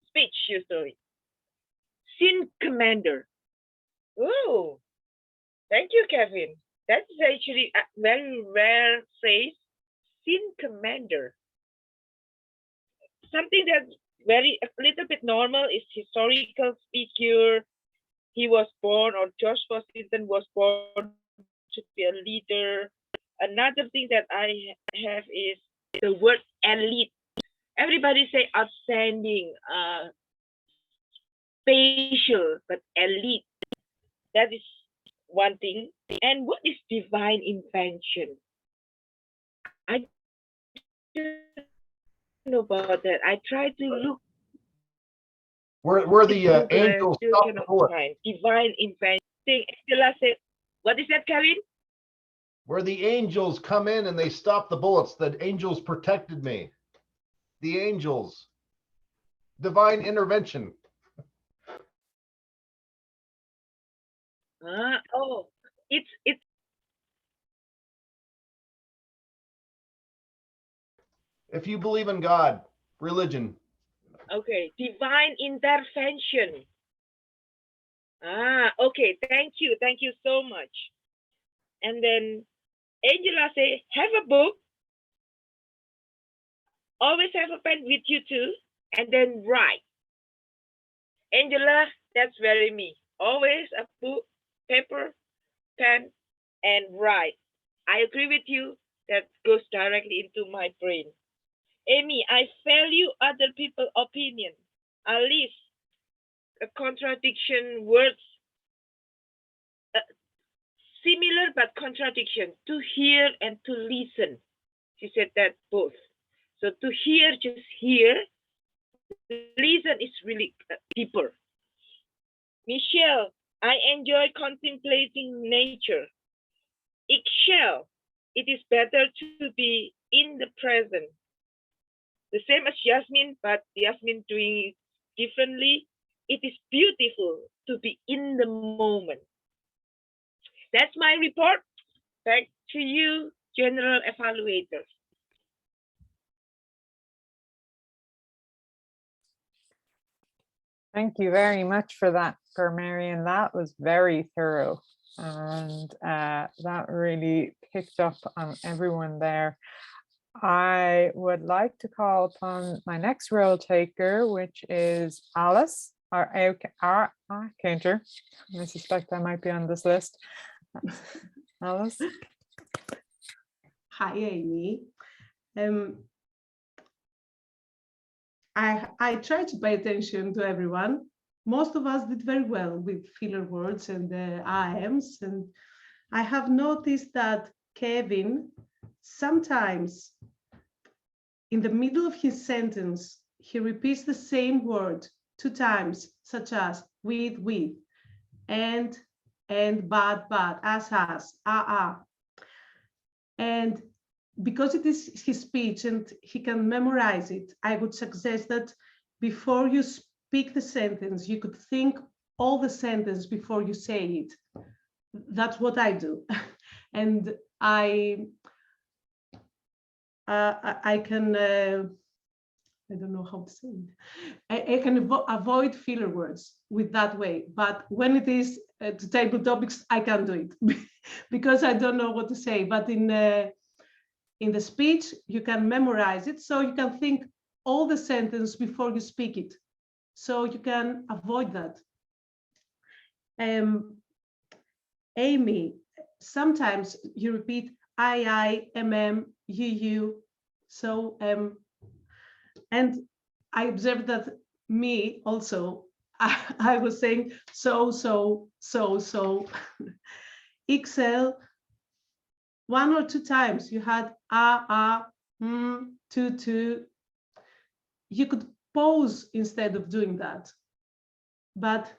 speech usually. Sin commander. Oh, thank you, Kevin. That's actually a very rare phrase. Sin commander. Something that very a little bit normal is historical figure. He was born, or George Washington was born to be a leader. Another thing that I have is the word elite. Everybody say outstanding, spatial, but elite. That is one thing. And what is divine invention? I don't know about that. I try to look Where in the Google and angels still stop the cannot bullet, find divine invention. Angela said, what is that, Kevin? where the angels come in and they stop the bullets. The angels protected me. The angels, divine intervention. Oh, it's If you believe in God, religion. okay. Divine intervention. Okay. Thank you so much. And then Angela say, have a book. Always have a pen with you too, and then write. Angela, that's very me. Always a book, paper, pen, and write. I agree with you. That goes directly into my brain. Amy, I value other people's opinion. Alice, a contradiction words, uh, similar but contradiction. To hear and to listen. She said that both. So to hear, just hear. Listen is really deeper. Michelle, I enjoy contemplating nature. Eggshell, it is better to be in the present. The same as Yasmin, but Yasmin doing it differently. It is beautiful to be in the moment. That's my report. Back to you, General Evaluator. Thank you very much for that, Marion. That was very thorough. And that really picked up on everyone there. I would like to call upon my next role taker, which is Alice, our counter. I suspect I might be on this list. Alice. Hi, Amy. I try to pay attention to everyone. Most of us did very well with filler words and IMs, and I have noticed that Kevin sometimes in the middle of his sentence, he repeats the same word 2 times, such as with. and, but, as, ah. And because it is his speech and he can memorize it, I would suggest that before you speak the sentence, you could think all the sentence before you say it. That's what I do. And I can, I don't know how to say it. I can avoid filler words with that way. But when it is to table topics, I can't do it because I don't know what to say. But in the speech, you can memorize it. So you can think all the sentence before you speak it. So you can avoid that. Amy, sometimes you repeat I, you. So, and I observed that me also, I was saying so. Excel, 1 or 2 times you had two. You could pause instead of doing that, but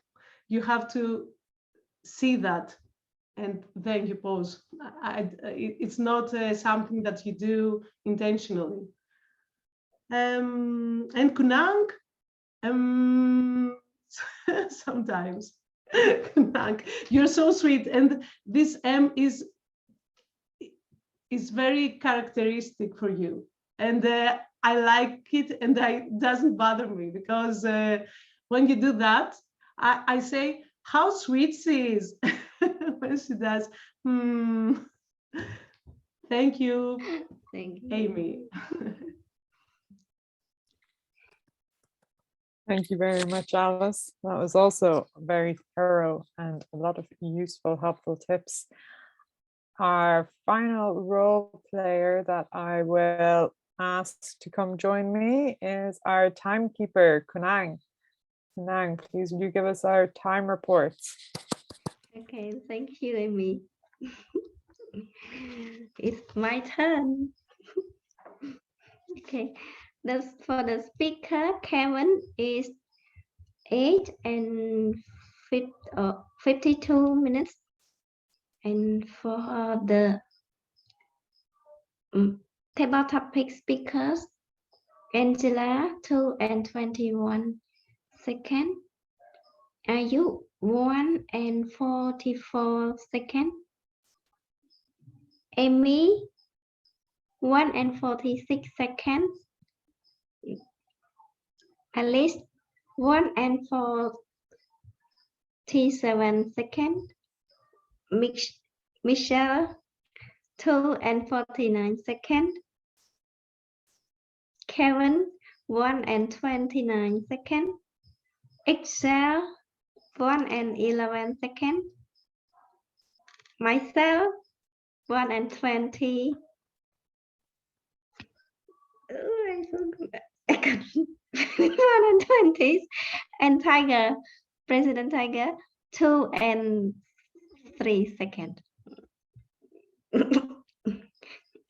you have to see that and then you pause. It's not something that you do intentionally. And Kunang, sometimes. Kunang, you're so sweet, and this M is very characteristic for you, and I like it, and it doesn't bother me because when you do that, I say how sweet she is when she does. Thank you, Amy. Thank you very much, Alice. That was also very thorough and a lot of useful, helpful tips. Our final role player that I will ask to come join me is our timekeeper, Kunang. Kunang, please will you give us our time reports? Okay, thank you, Amy. It's my turn. Okay, for the speaker, Kevin is 8 and 52 minutes. And for the table topic speakers, Angela, 2 and 21 seconds. Ayu, 1 and 44 seconds. Amy, 1 and 46 seconds. Alice, 1 and 47 seconds. Michelle, 2 and 49 seconds. Kevin, 1 and 29 seconds. Excel, 1 and 11 seconds. Myself, 1 and 20. Oh, I got 1 and 20. And Tiger, President Tiger, 2 and 3 seconds.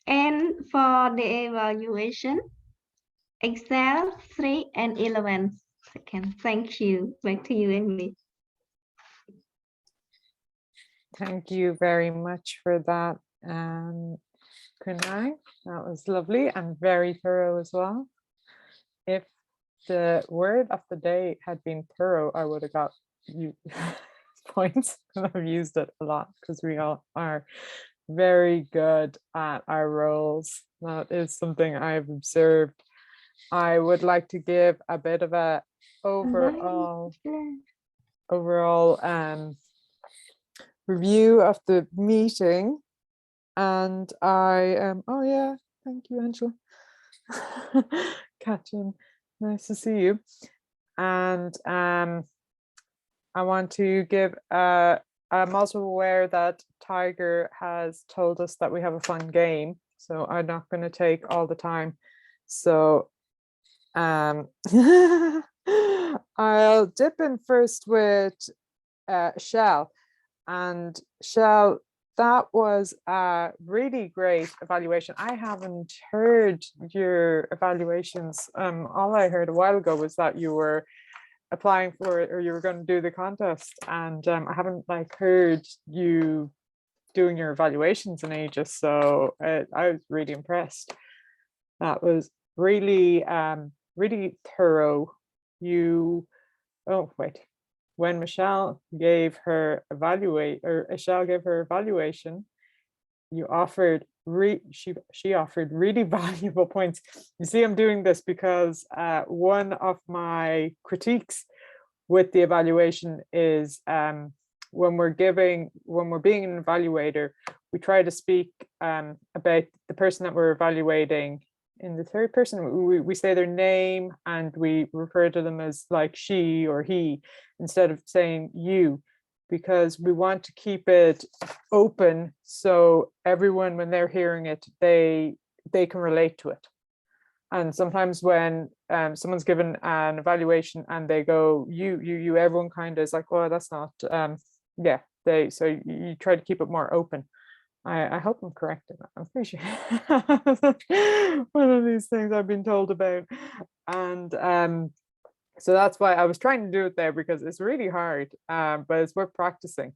And for the evaluation, Excel, 3 and 11 seconds. Thank you. Back to you, Amy. Thank you very much for that, Kunai. That was lovely and very thorough as well. If the word of the day had been thorough, I would have got you points, and I've used it a lot because we all are very good at our roles. That is something I've observed. I would like to give a bit of a overall review of the meeting, and I oh yeah, thank you, Angela. Katrin, nice to see you. And I want to give I'm also aware that Tiger has told us that we have a fun game, so I'm not going to take all the time. So I'll dip in first with Shell. And Shell, that was a really great evaluation. I haven't heard your evaluations. All I heard a while ago was that you were applying for it, or you were going to do the contest, and I haven't like heard you doing your evaluations in ages, so I was really impressed. That was really really thorough. You, oh wait, when Michelle gave her evaluation, you offered she offered really valuable points. You see, I'm doing this because one of my critiques with the evaluation is when we're being an evaluator, we try to speak about the person that we're evaluating in the third person. We say their name and we refer to them as like she or he instead of saying you, because we want to keep it open so everyone, when they're hearing it, they can relate to it. And sometimes when someone's given an evaluation and they go you, everyone kind of is like, well, that's not yeah, so you try to keep it more open. I hope I'm correct in that. I'm pretty sure one of these things I've been told about. And so that's why I was trying to do it there, because it's really hard, but it's worth practicing.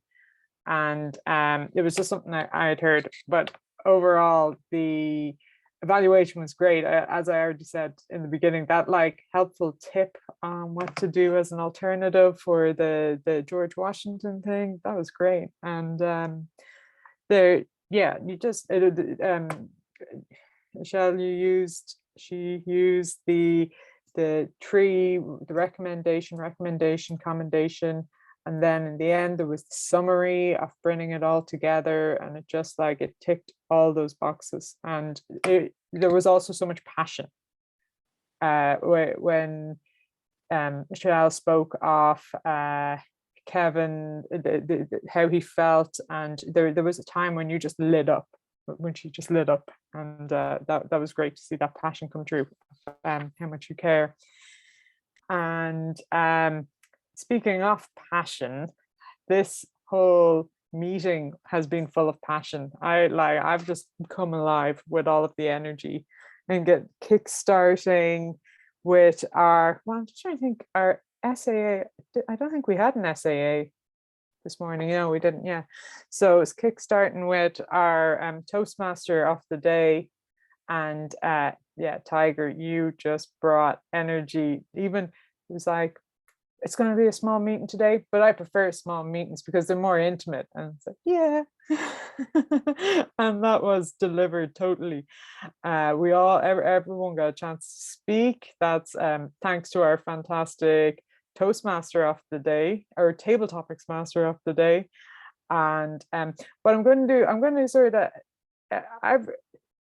And it was just something I had heard. But overall, the evaluation was great. As I already said in the beginning, that like helpful tip on what to do as an alternative for the George Washington thing, that was great. And Michelle, she used the tree, the recommendation, commendation, and then in the end there was the summary of bringing it all together, and it just like it ticked all those boxes. And there was also so much passion when Michelle spoke of Kevin, how he felt, and there was a time when you just lit up, when she just lit up, and that was great to see that passion come through, how much you care. And speaking of passion, this whole meeting has been full of passion. I've just come alive with all of the energy and get kickstarting with our, well, I'm just trying to think, our SAA. I don't think we had an SAA this morning. No, we didn't. Yeah. So it's kickstarting with our Toastmaster of the day. And yeah, Tiger, you just brought energy. Even it was like, it's going to be a small meeting today, but I prefer small meetings because they're more intimate. And it's like, yeah. And that was delivered totally. Everyone got a chance to speak. That's thanks to our fantastic Toastmaster of the day, or Table Topics Master of the day. And what I'm going to sort of, I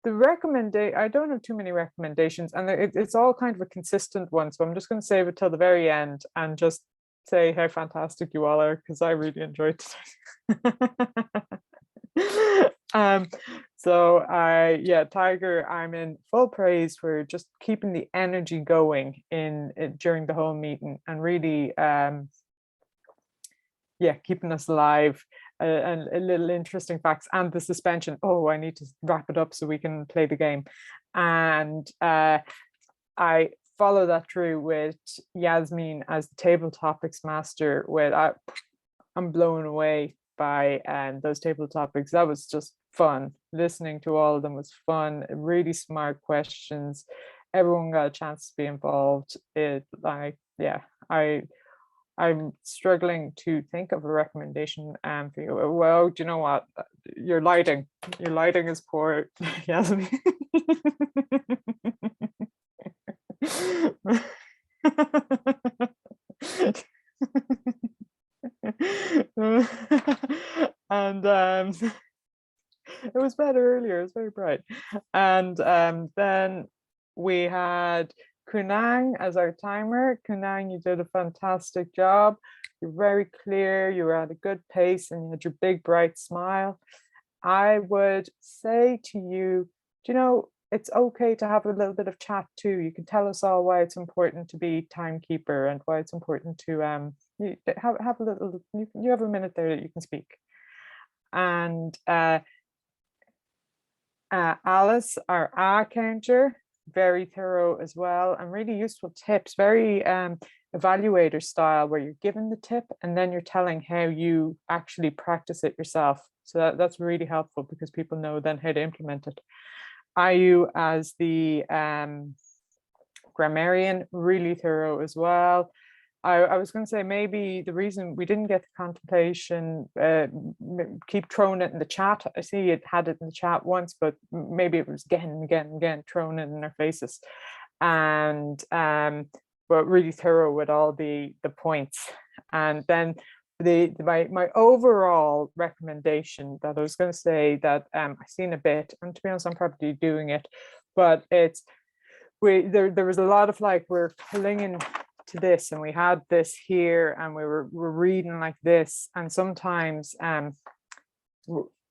don't have too many recommendations, and it's all kind of a consistent one. So I'm just going to save it till the very end and just say how fantastic you all are, because I really enjoyed it. Tiger, I'm in full praise for just keeping the energy going during the whole meeting, and really keeping us alive. And a little interesting facts, and the suspension. Oh, I need to wrap it up so we can play the game. And I follow that through with Yasmin as the Table Topics Master. I'm blown away by those table topics. That was just fun. Listening to all of them was fun. Really smart questions. Everyone got a chance to be involved. I'm struggling to think of a recommendation for you. Well, do you know what? Your lighting is poor, Yasmin. And it was better earlier. It was very bright. And then we had Kunang as our timer. Kunang, you did a fantastic job. You're very clear, you were at a good pace, and you had your big bright smile. I would say to you, it's okay to have a little bit of chat too. You can tell us all why it's important to be timekeeper and why it's important to have a little, you have a minute there that you can speak. And Alice, our counter, very thorough as well, and really useful tips. Very evaluator style where you're given the tip and then you're telling how you actually practice it yourself. So that's really helpful because people know then how to implement it. IU as the grammarian, really thorough as well. I was going to say maybe the reason we didn't get the contemplation, keep throwing it in the chat. I see it had it in the chat once, but maybe it was again and again and again thrown in our faces. And but really thorough with all the points. And then my overall recommendation that I was going to say that I've seen a bit, and to be honest, I'm probably doing it, but it's there was a lot of like we're clinging to this, and we had this here, and we're reading like this, and sometimes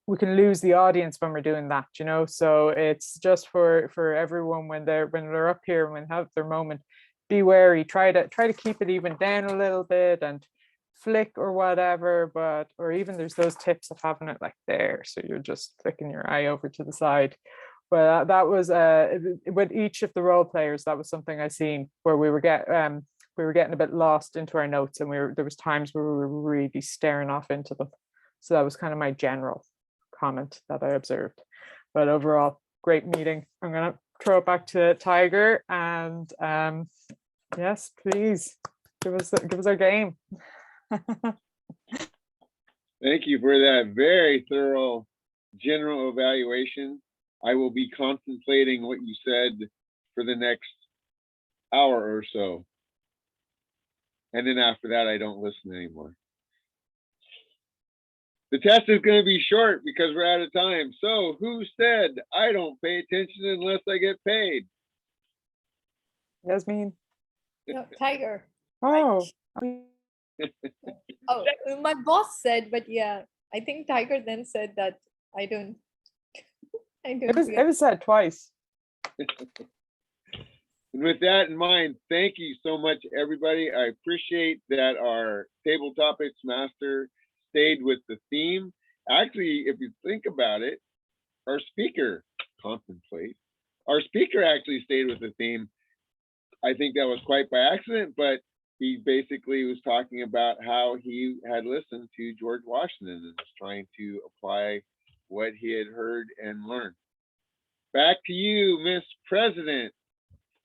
we can lose the audience when we're doing that, you know. So it's just for everyone when they're up here and when they have their moment, be wary, try to keep it even down a little bit and flick or whatever, but or even there's those tips of having it like there, so you're just flicking your eye over to the side. But that was with each of the role players, that was something I seen where we were getting a bit lost into our notes, and there was times where we were really staring off into them. So that was kind of my general comment that I observed. But overall, great meeting. I'm gonna throw it back to Tiger, and yes, please give us our game. Thank you for that very thorough general evaluation. I will be contemplating what you said for the next hour or so. And then after that, I don't listen anymore. The test is going to be short because we're out of time. So who said I don't pay attention unless I get paid? Yasmin. No, Tiger. Oh. Oh, my boss said, but yeah, I think Tiger then said that I don't. It was said twice. And with that in mind, thank you so much, everybody. I appreciate that our table topics master stayed with the theme. Actually, if you think about it, our speaker actually stayed with the theme. I think that was quite by accident, but he basically was talking about how he had listened to George Washington and was trying to apply what he had heard and learned. Back to you, Miss President.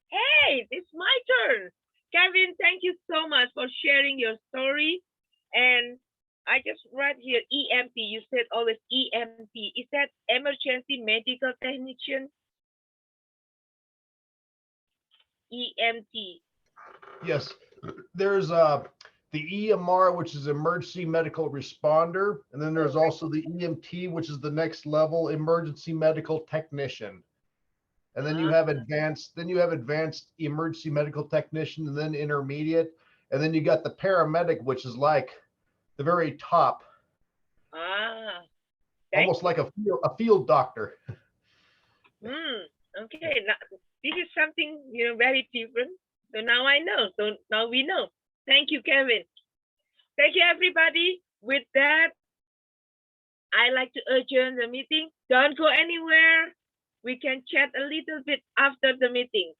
Hey, it's my turn. Kevin, thank you so much for sharing your story. And I just read here EMT. You said always EMT. Is that emergency medical technician? EMT. Yes, there's the EMR, which is emergency medical responder, and then there's also the EMT, which is the next level, emergency medical technician. And then you have advanced emergency medical technician, and then intermediate, and then you got the paramedic, which is like the very top. Almost like a field doctor. Okay, now, this is something very different. So now I know. So now we know. Thank you, Kevin. Thank you, everybody. With that, I like to adjourn the meeting. Don't go anywhere. We can chat a little bit after the meeting.